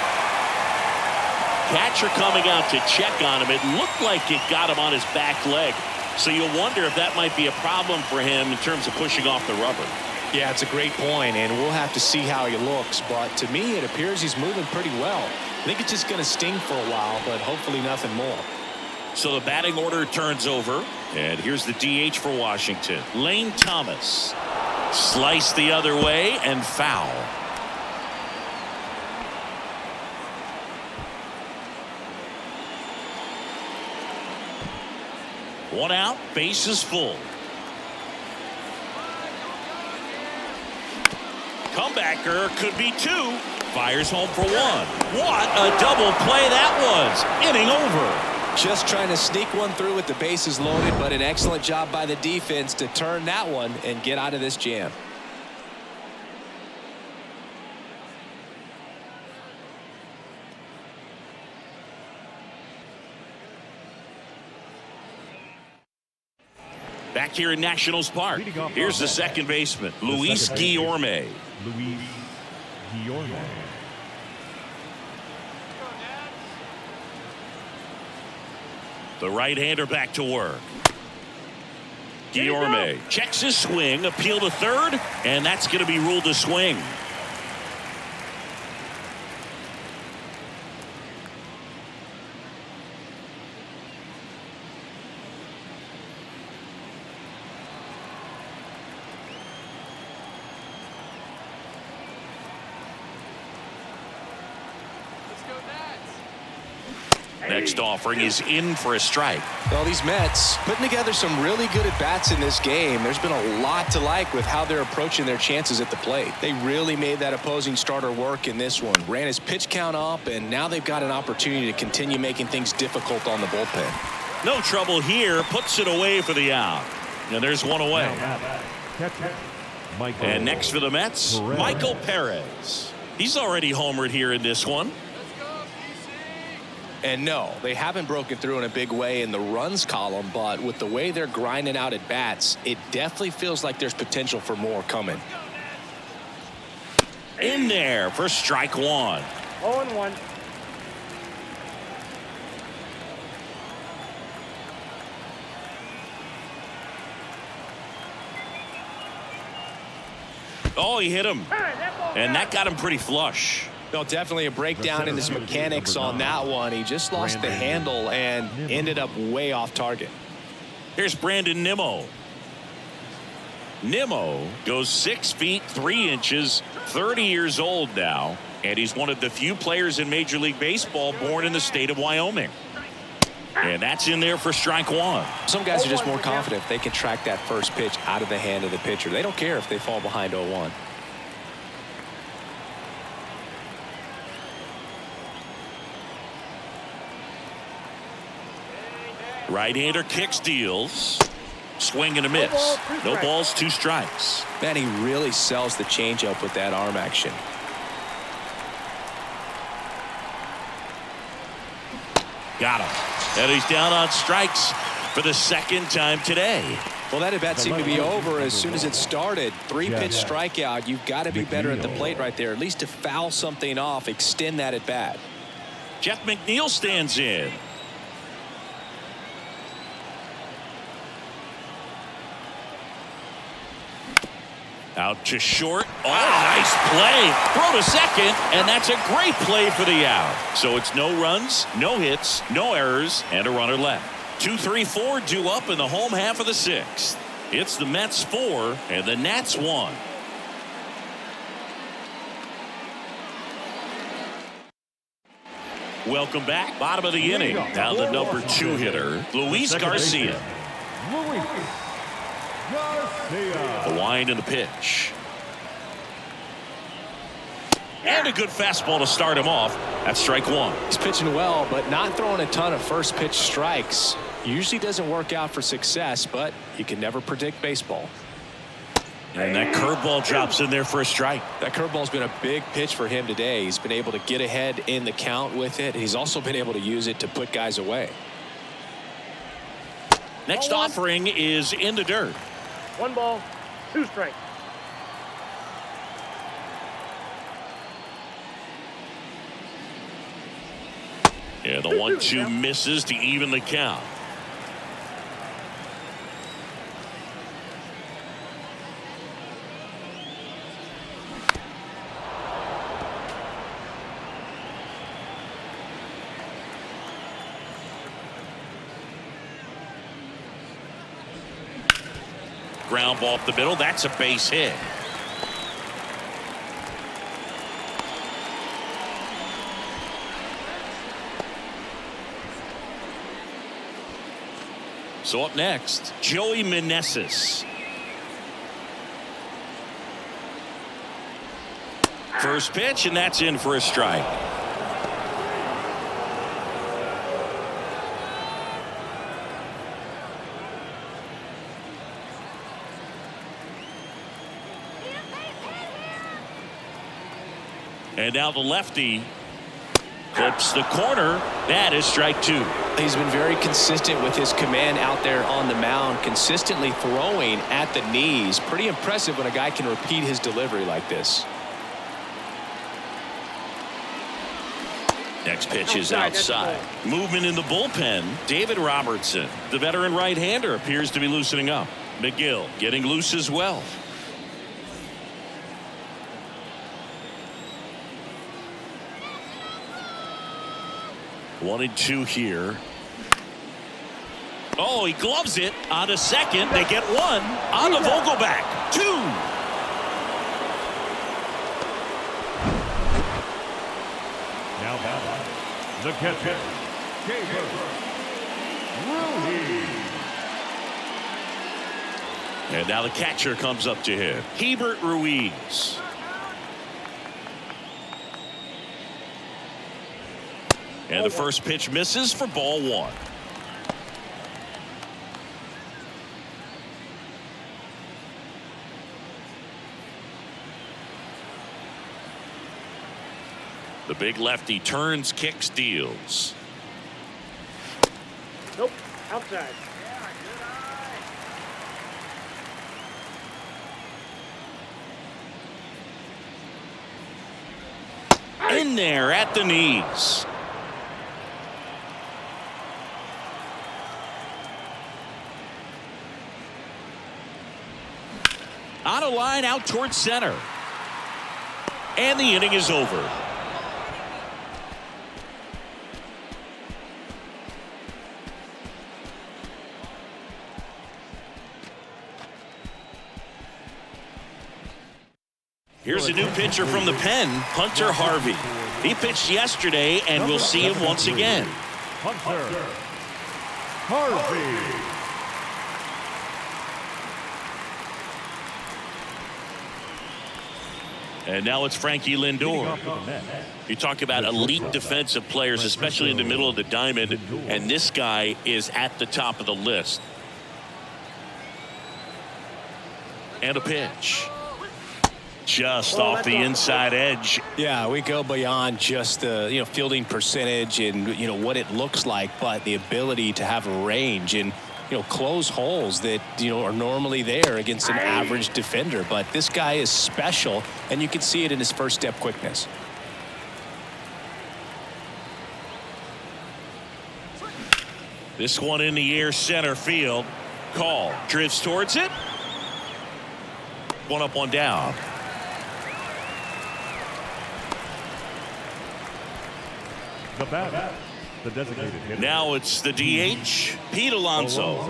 Catcher coming out to check on him. It looked like it got him on his back leg. So you'll wonder if that might be a problem for him in terms of pushing off the rubber. Yeah, it's a great point, and we'll have to see how he looks. But to me, it appears he's moving pretty well. I think it's just going to sting for a while, but hopefully nothing more. So the batting order turns over, and here's the DH for Washington. Lane Thomas. Slice the other way and foul. One out, base is full. Comebacker could be 2. Fires home for 1. What a double play that was. Inning over. Just trying to sneak one through with the bases loaded, but an excellent job by the defense to turn that one and get out of this jam. Back here in Nationals Park, here's the second baseman, Luis Guillorme. Luis Guillorme. The right-hander back to work. Guillorme checks his swing, appeal to third, and that's going to be ruled a swing. Next offering is in for a strike. Well, these Mets putting together some really good at-bats in this game. There's been a lot to like with how they're approaching their chances at the plate. They really made that opposing starter work in this one. Ran his pitch count up, and now they've got an opportunity to continue making things difficult on the bullpen. No trouble here. Puts it away for the out. And there's one away. And next for the Mets, Michael Perez. He's already homered here in this one. And no, they haven't broken through in a big way in the runs column, but with the way they're grinding out at bats, it definitely feels like there's potential for more coming. In there for strike one. 0-1. Oh, he hit him. And that got him pretty flush. No, definitely a breakdown in his mechanics on that one. He just lost the handle and ended up way off target. Here's Brandon Nimmo. Nimmo goes 6 feet 3 inches, 30 years old now, and he's one of the few players in Major League Baseball born in the state of Wyoming. And that's in there for strike one. Some guys are just more confident if they can track that first pitch out of the hand of the pitcher. They don't care if they fall behind 0-1. Right-hander kicks, deals. Swing and a miss. No balls, 2 strikes. Man, he really sells the changeup with that arm action. Got him. And he's down on strikes for the second time today. Well, that at bat seemed to be over as soon as it started. 3-pitch strikeout. You've got to be better at the plate right there, at least to foul something off, extend that at bat. Jeff McNeil stands in. Out to short. Oh, nice play. Throw to second, and that's a great play for the out. So it's no runs, no hits, no errors, and a runner left. 2, 3, 4 due up in the home half of the 6th. It's the Mets 4 and the Nats 1. Welcome back. Bottom of the inning. Now the number 2 hitter, Luis Garcia. The wind and the pitch. And a good fastball to start him off. That's strike one. He's pitching well, but not throwing a ton of first pitch strikes. Usually doesn't work out for success, but you can never predict baseball. And that curveball drops in there for a strike. That curveball's been a big pitch for him today. He's been able to get ahead in the count with it. He's also been able to use it to put guys away. Next offering is in the dirt. 1 ball, 2 strikes. Yeah, the 1-2 misses to even the count. Ground ball up the middle. That's a base hit. So up next, Joey Meneses. First pitch, and that's in for a strike. And now the lefty clips the corner. That is strike 2. He's been very consistent with his command out there on the mound, consistently throwing at the knees. Pretty impressive when a guy can repeat his delivery like this. Next pitch is outside. Movement in the bullpen. David Robertson, the veteran right-hander, appears to be loosening up. McGill getting loose as well. One and 2 here. Oh, he gloves it on a second. They get 1 on the Vogelback. 2. Now the catcher, Ruiz. And now the catcher comes up to him. Hebert Ruiz. And the first pitch misses for ball 1. The big lefty turns, kicks, deals. Nope. Outside. In there at the knees. On a line out towards center. And the inning is over. Here's a new pitcher from the pen, Hunter Harvey. He pitched yesterday, and we'll see him once again. Hunter Harvey. And now it's Frankie Lindor. You talk about elite defensive players, especially in the middle of the diamond, and this guy is at the top of the list. And a pitch. Just off the inside edge. Yeah, we go beyond just the fielding percentage and what it looks like, but the ability to have a range and close holes that are normally there against an average defender. But this guy is special, and you can see it in his first step quickness. This one in the air, center field. Call drifts towards it. One up, one down. The batter, the designated hitter. Now it's the DH, Pete Alonso.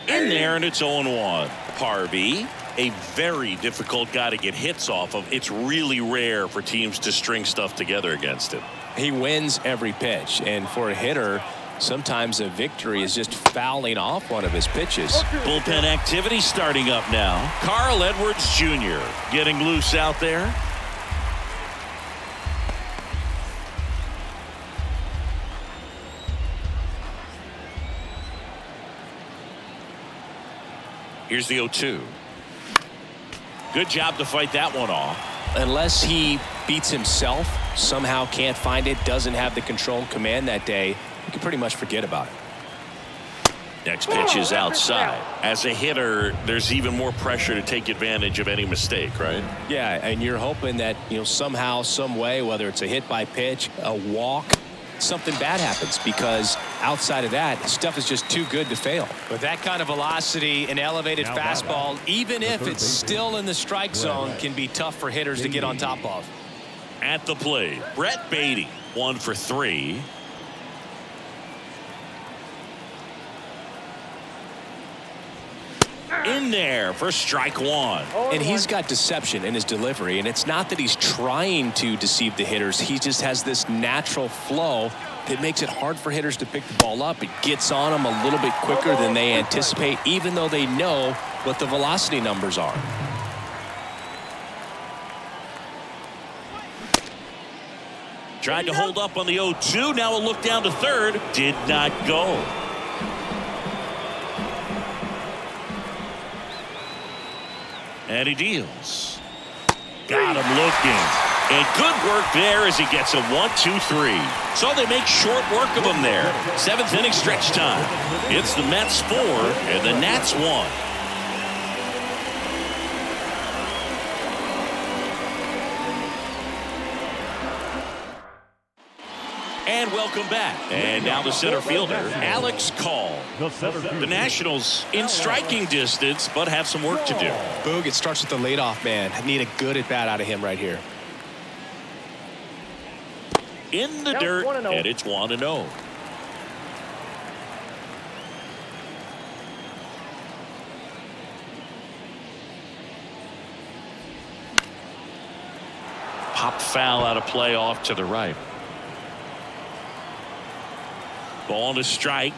In there, and it's 0-1. Harvey, a very difficult guy to get hits off of. It's really rare for teams to string stuff together against him. He wins every pitch, and for a hitter, sometimes a victory is just fouling off one of his pitches. Bullpen activity starting up now. Carl Edwards Jr. getting loose out there. Here's the 0-2. Good job to fight that one off. Unless he beats himself, somehow can't find it, doesn't have the control and command that day, you can pretty much forget about it. Next pitch is outside. As a hitter, there's even more pressure to take advantage of any mistake, right? Yeah, and you're hoping that, somehow, some way, whether it's a hit by pitch, a walk, something bad happens, because outside of that, stuff is just too good to fail. With that kind of velocity, an elevated fastball, even if it's still in the strike zone, can be tough for hitters to get on top of. At the plate, Brett Beatty, 1 for 3. In there for strike one. And he's got deception in his delivery, and it's not that he's trying to deceive the hitters. He just has this natural flow that makes it hard for hitters to pick the ball up. It gets on them a little bit quicker than they anticipate, even though they know what the velocity numbers are. Tried to hold up on the 0-2. Now a look down to third. Did not go. And he deals. Got him looking. And good work there as he gets a 1-2-3. So they make short work of him there. 7th inning stretch time. It's the Mets 4 and the Nats 1. And welcome back. And now the center fielder, Alex Call. The Nationals in striking distance, but have some work to do. Boog, it starts with the leadoff man. I need a good at-bat out of him right here. In the dirt, and it's 1-0. Pop foul out of play off to the right. Ball to strike.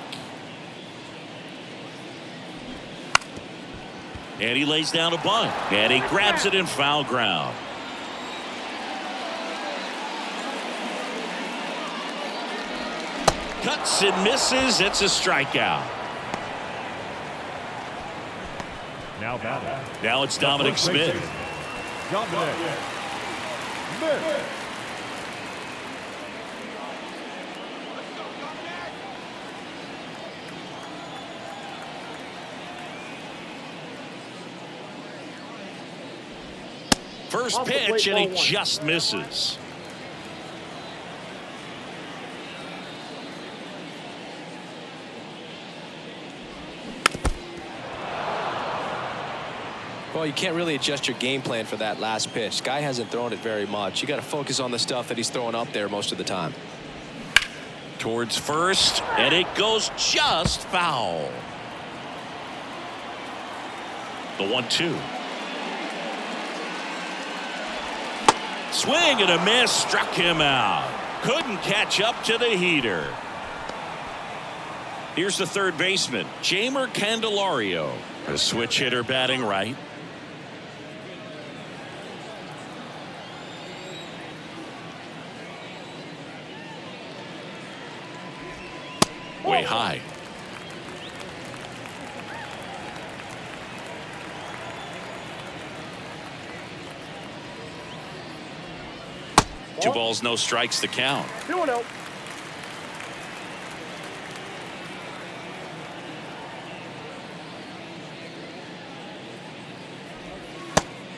And he lays down a bunt. And he grabs it in foul ground. Cuts and misses. It's a strikeout. Now batting. Now it's Dominic Smith. Dominic Smith. First pitch, and he just misses. Well, you can't really adjust your game plan for that last pitch. Guy hasn't thrown it very much. You got to focus on the stuff that he's throwing up there most of the time. Towards first, and it goes just foul. The 1-2. Swing and a miss, struck him out. Couldn't catch up to the heater. Here's the third baseman, Jeimer Candelario, a switch hitter batting right. Way high. Two balls, no strikes, the count. 2-0.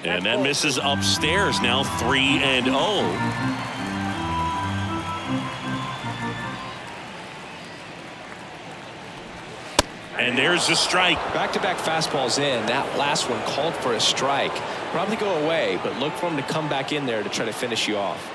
And that misses upstairs. Now 3-0. And there's a strike. Back-to-back fastballs in. That last one called for a strike. Probably go away, but look for him to come back in there to try to finish you off.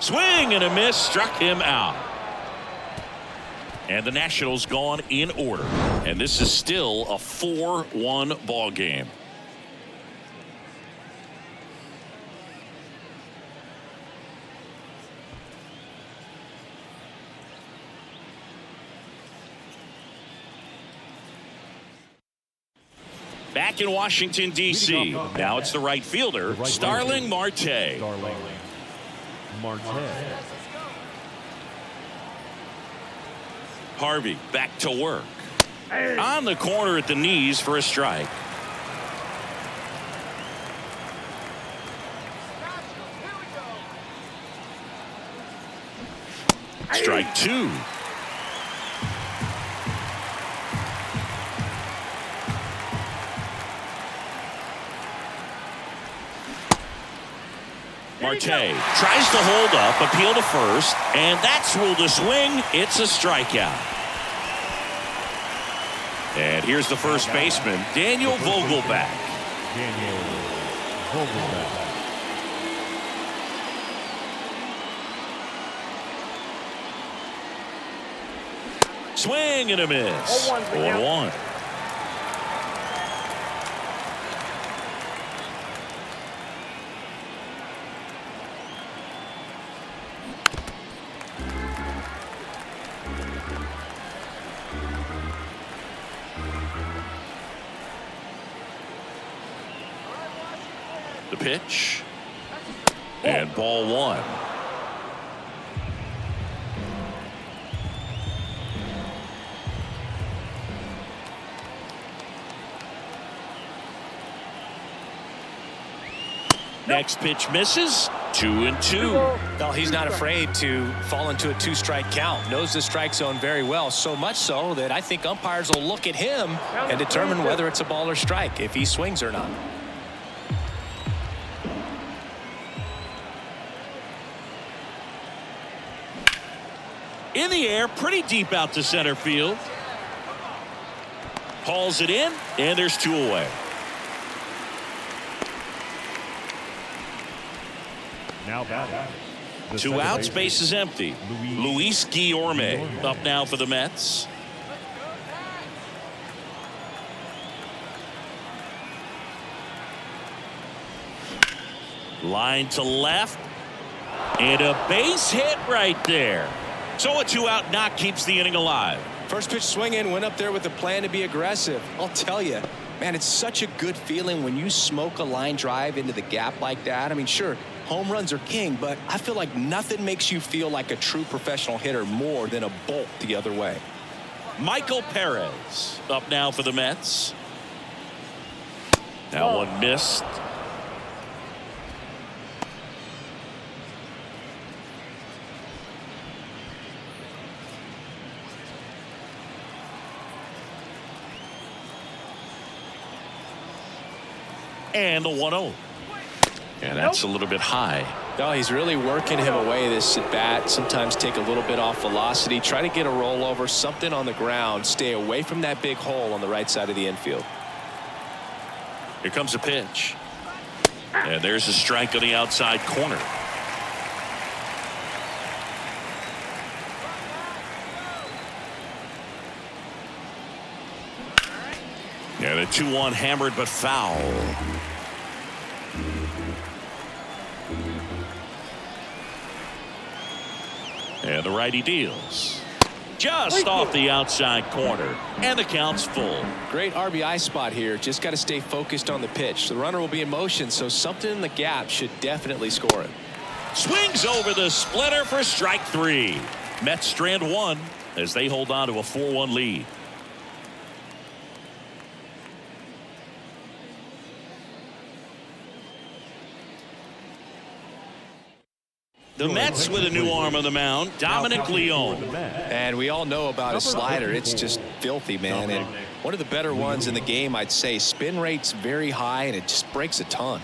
Swing and a miss, struck him out. And the Nationals gone in order. And this is still a 4-1 ball game. Back in Washington, D.C. Now it's the right fielder, Starling Marte. Starling Marte. Harvey back to work. On the corner at the knees for a strike. Strike two. Marte tries to hold up, appeal to first, and that's ruled a swing. It's a strikeout. And here's the first baseman, Daniel Vogelbach. Daniel Vogelbach. Swing and a miss. 1-1. The pitch. And ball one. Next pitch misses. 2-2. Well, he's not afraid to fall into a two-strike count. Knows the strike zone very well, so much so that I think umpires will look at him and determine whether it's a ball or strike, if he swings or not. In the air, pretty deep out to center field. Hauls it in, and there's two away. Now batting, Two outs, base is empty. Luis Guillorme up now for the Mets. Line to left. And a base hit right there. So a two-out knock keeps the inning alive. First pitch swinging, went up there with a plan to be aggressive. I'll tell you, man, it's such a good feeling when you smoke a line drive into the gap like that. I mean, sure, home runs are king, but I feel like nothing makes you feel like a true professional hitter more than a bolt the other way. Michael Perez up now for the Mets. That one missed. And the 1-0. And that's a little bit high. No, he's really working him away this at bat. Sometimes take a little bit off velocity. Try to get a rollover, something on the ground. Stay away from that big hole on the right side of the infield. Here comes a pitch. And there's a strike on the outside corner. Yeah, the 2-1 hammered but foul. And the righty deals. Just off the outside corner. And the count's full. Great RBI spot here. Just got to stay focused on the pitch. The runner will be in motion, so something in the gap should definitely score it. Swings over the splitter for strike 3. Mets strand 1 as they hold on to a 4-1 lead. The Mets with a new arm on the mound, Dominic Leone. And we all know about his slider. It's just filthy, man. And one of the better ones in the game, I'd say. Spin rate's very high, and it just breaks a ton.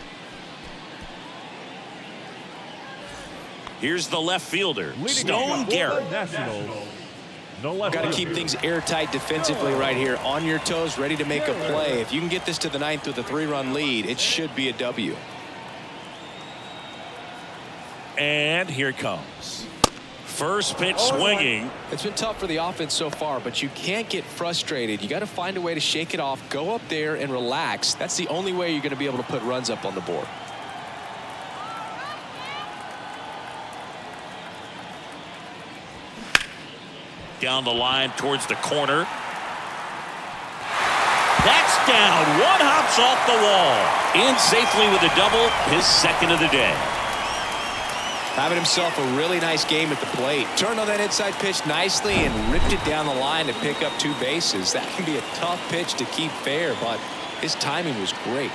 Here's the left fielder, Stone Garrett. Got to keep things airtight defensively right here. On your toes, ready to make a play. If you can get this to the 9th with a 3-run lead, it should be a W. And here it comes. First pitch swinging. It's been tough for the offense so far, but you can't get frustrated. You got to find a way to shake it off, go up there and relax. That's the only way you're going to be able to put runs up on the board. Down the line towards the corner. That's down. One hops off the wall. In safely with a double, his second of the day. Having himself a really nice game at the plate. Turned on that inside pitch nicely and ripped it down the line to pick up 2 bases. That can be a tough pitch to keep fair, but his timing was great.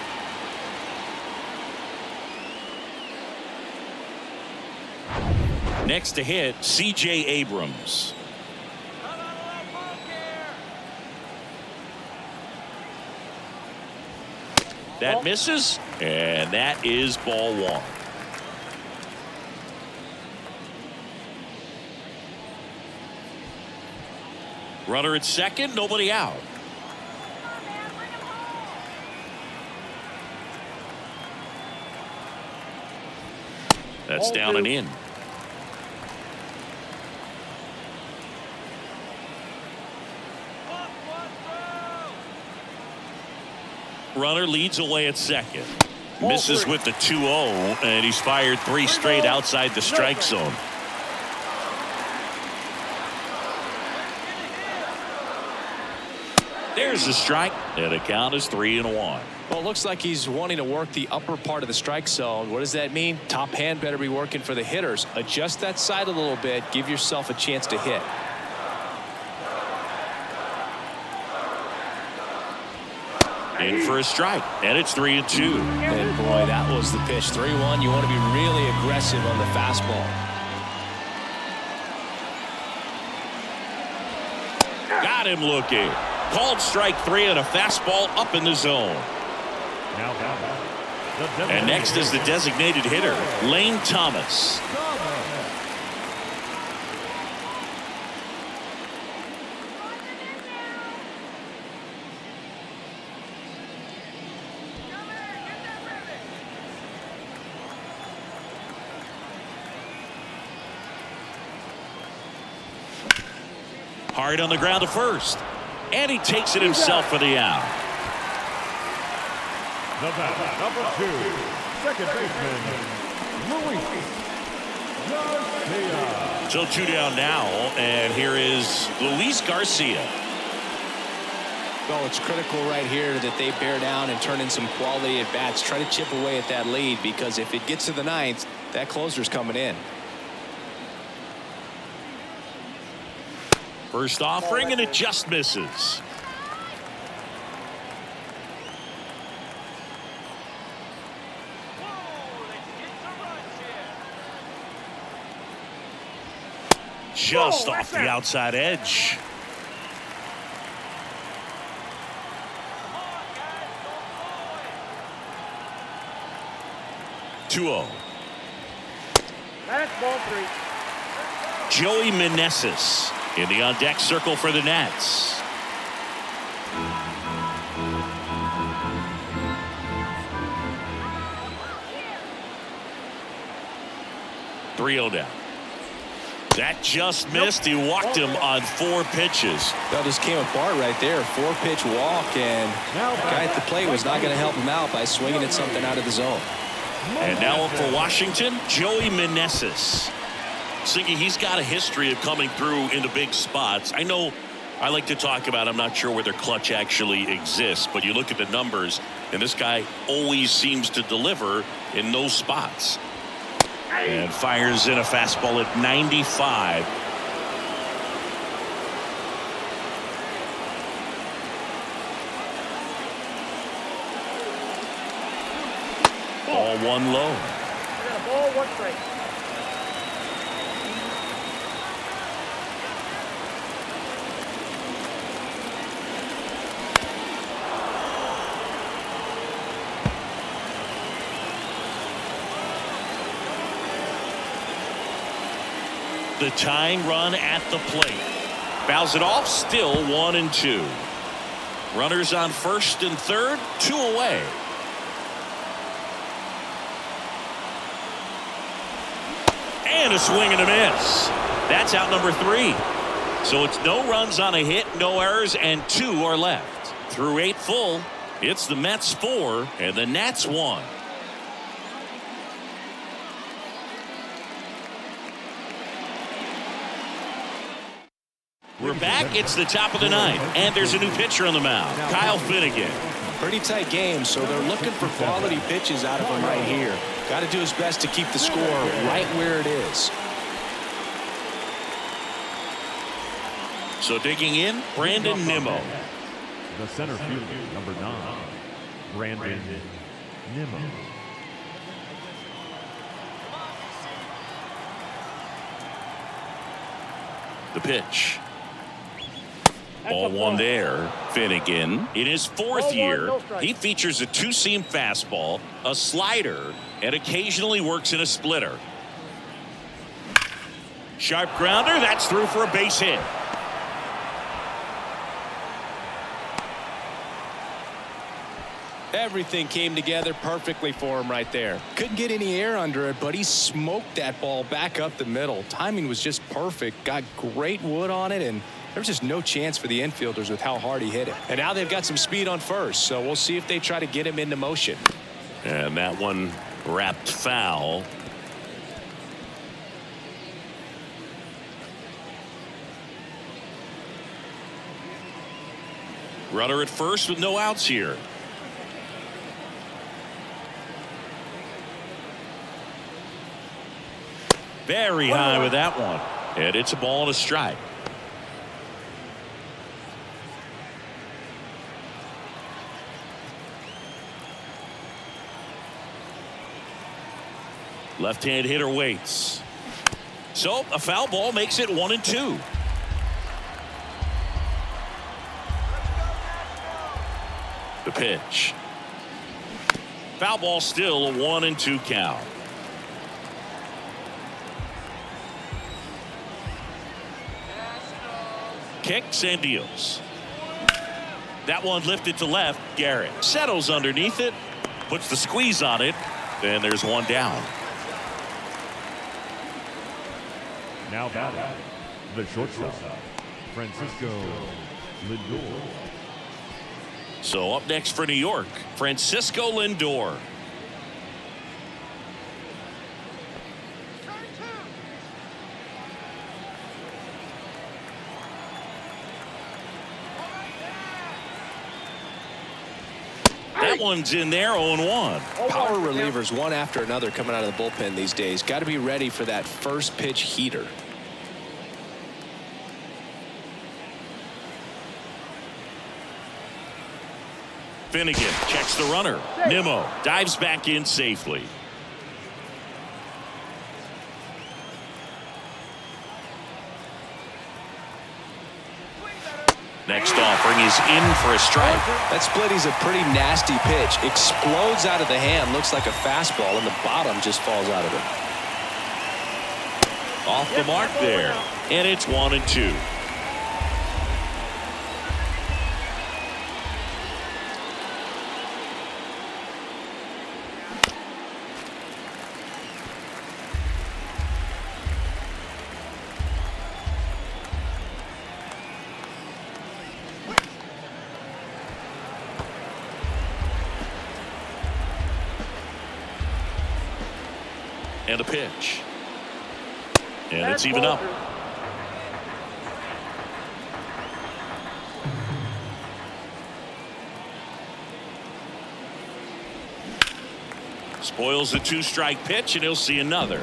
Next to hit, C.J. Abrams. That misses, and that is ball 1. Runner at second, nobody out. That's down and in. Runner leads away at second. Misses with the 2-0, and he's fired 3 straight outside the strike zone. There's the strike, and the count is 3-1. Well, it looks like he's wanting to work the upper part of the strike zone. What does that mean? Top hand better be working for the hitters. Adjust that side a little bit. Give yourself a chance to hit. In for a strike, and it's 3-2. And boy, that was the pitch. 3-1. You want to be really aggressive on the fastball. Got him looking. Called strike 3 and a fastball up in the zone. And next is the designated hitter, Lane Thomas. Hard on the ground to first. And he takes it himself for the out. The batter, number 2, second baseman, Luis Garcia. So 2 down now, and here is Luis Garcia. Well, it's critical right here that they bear down and turn in some quality at bats. Try to chip away at that lead, because if it gets to the ninth, that closer's coming in. First offering, and it just misses. Just off the outside edge. Two-0. That's ball 3. Joey Meneses in the on-deck circle for the Nats. Three-0 down. That just missed. He walked him on 4 pitches. That just came apart right there. 4-pitch walk, and the guy at the plate was not going to help him out by swinging at something out of the zone. And now up for Washington, Joey Meneses. Singy, he's got a history of coming through into big spots. I know I like to talk about, I'm not sure whether clutch actually exists, but you look at the numbers, and this guy always seems to deliver in those spots. And fires in a fastball at 95. Ball 1 low. Ball 1 strike. The tying run at the plate. Fouls it off, still 1-2. Runners on first and third, 2 away. And a swing and a miss. That's out number 3. So it's no runs on a hit, no errors, and 2 are left. Through 8 full, it's the Mets 4 and the Nats 1. We're back. It's the top of the 9th, and there's a new pitcher on the mound, Kyle Finnegan. Pretty tight game, so they're looking for quality pitches out of him right here. Got to do his best to keep the score right where it is. So digging in, Brandon Nimmo. The center fielder, number 9, Brandon Nimmo. The pitch. Ball 1 there. Finnegan. In his 4th year, he features a 2-seam fastball, a slider, and occasionally works in a splitter. Sharp grounder. That's through for a base hit. Everything came together perfectly for him right there. Couldn't get any air under it, but he smoked that ball back up the middle. Timing was just perfect. Got great wood on it, and there was just no chance for the infielders with how hard he hit it. And now they've got some speed on first, so we'll see if they try to get him into motion. And that one wrapped foul. Runner at first with no outs here. Very high with that one. And it's a ball and a strike. Left-hand hitter waits. So a foul ball makes it 1-2. The pitch. Foul ball, still a 1-2 count. Kicks and deals. That one lifted to left. Garrett settles underneath it, puts the squeeze on it, and there's one down. Now batting, the shortstop, Francisco Lindor. So up next for New York, Francisco Lindor. That one's in there, 0-1. Power relievers one after another coming out of the bullpen these days. Got to be ready for that first pitch heater. Finnegan checks the runner. Nimmo dives back in safely. Next offering is in for a strike. That splitty's a pretty nasty pitch. Explodes out of the hand. Looks like a fastball, and the bottom just falls out of it. Off the mark there. And it's 1-2. And a pitch. And it's even up. Spoils the 2-strike pitch, and he'll see another.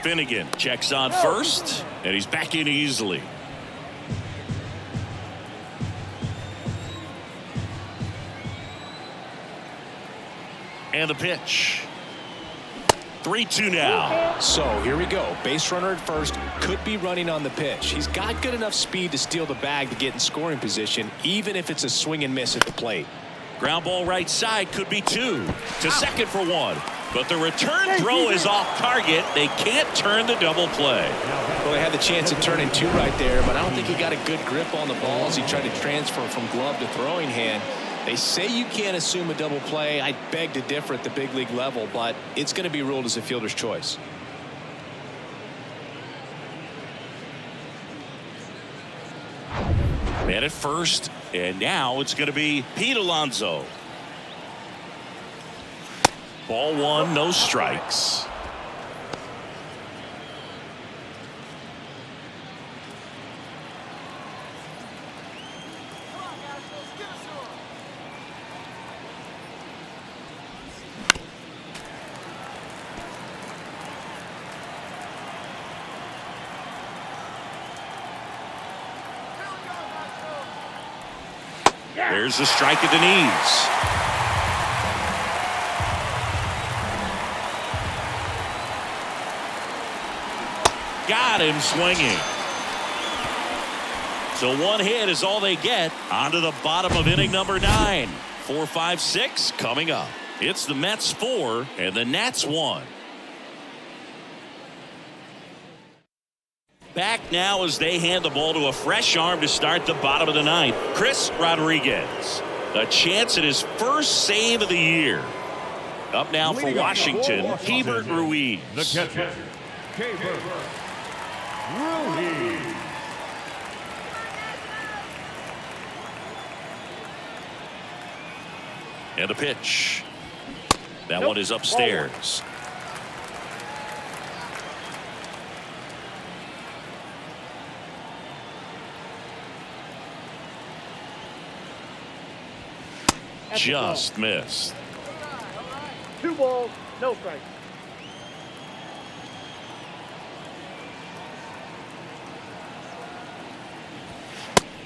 Finnegan checks on first, and he's back in easily. And the pitch. 3-2 now. So here we go. Base runner at first. Could be running on the pitch. He's got good enough speed to steal the bag to get in scoring position, even if it's a swing and miss at the plate. Ground ball right side, could be 2. To second for 1. But the return throw is off target. They can't turn the double play. Well, they had the chance of turning 2 right there, but I don't think he got a good grip on the ball as he tried to transfer from glove to throwing hand. They say you can't assume a double play. I beg to differ at the big league level, but it's going to be ruled as a fielder's choice. Man at first, and now it's going to be Pete Alonso. Ball 1, no strikes. There's a strike at the knees. Got him swinging. So 1 hit is all they get. On to the bottom of inning number 9. 4, 5, 6 coming up. It's the Mets 4 and the Nats 1. Back now as they hand the ball to a fresh arm to start the bottom of the 9th. Chris Rodriguez. A chance at his first save of the year. Up now for Washington, Hebert Ruiz. The catcher, Hebert Ruiz. And a pitch. That one is upstairs. Just missed. 2 balls, no strikes.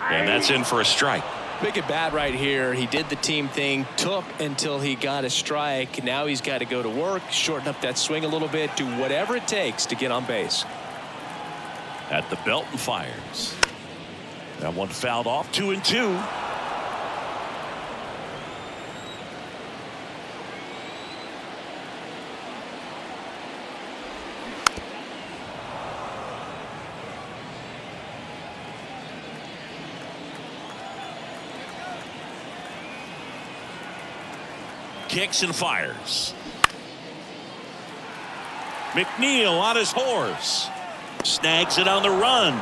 And that's in for a strike. Big at bat right here. He did the team thing, took until he got a strike. Now he's got to go to work, shorten up that swing a little bit, do whatever it takes to get on base. At the belt and fires. That one fouled off. 2-2. Kicks and fires. McNeil on his horse. Snags it on the run.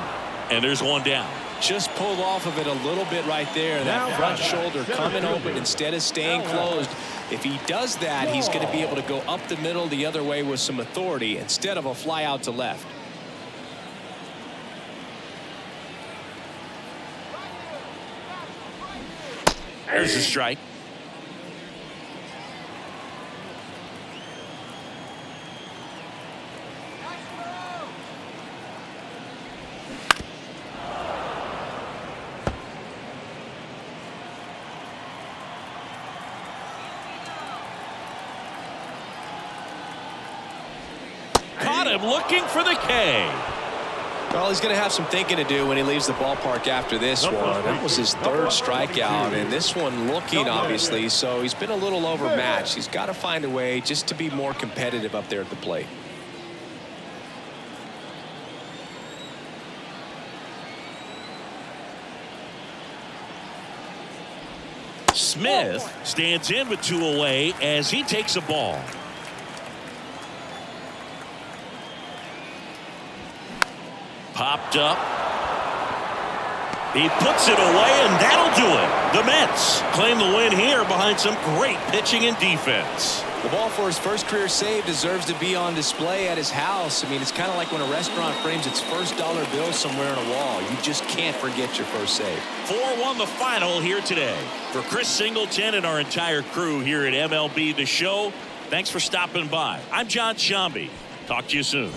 And there's one down. Just pulled off of it a little bit right there. That front shoulder coming open instead of staying closed. If he does that, he's going to be able to go up the middle the other way with some authority instead of a fly out to left. There's a strike. Caught him looking for the K. Well, he's going to have some thinking to do when he leaves the ballpark after this one. That was his third strikeout, and this one looking, obviously, so he's been a little overmatched. He's got to find a way just to be more competitive up there at the plate. Smith stands in with 2 away as he takes a ball. Popped up. He puts it away, and that'll do it. The Mets claim the win here behind some great pitching and defense. The ball for his first career save deserves to be on display at his house. I mean, it's kind of like when a restaurant frames its first dollar bill somewhere on a wall. You just can't forget your first save. 4-1 the final here today. For Chris Singleton and our entire crew here at MLB The Show, thanks for stopping by. I'm John Shambi. Talk to you soon.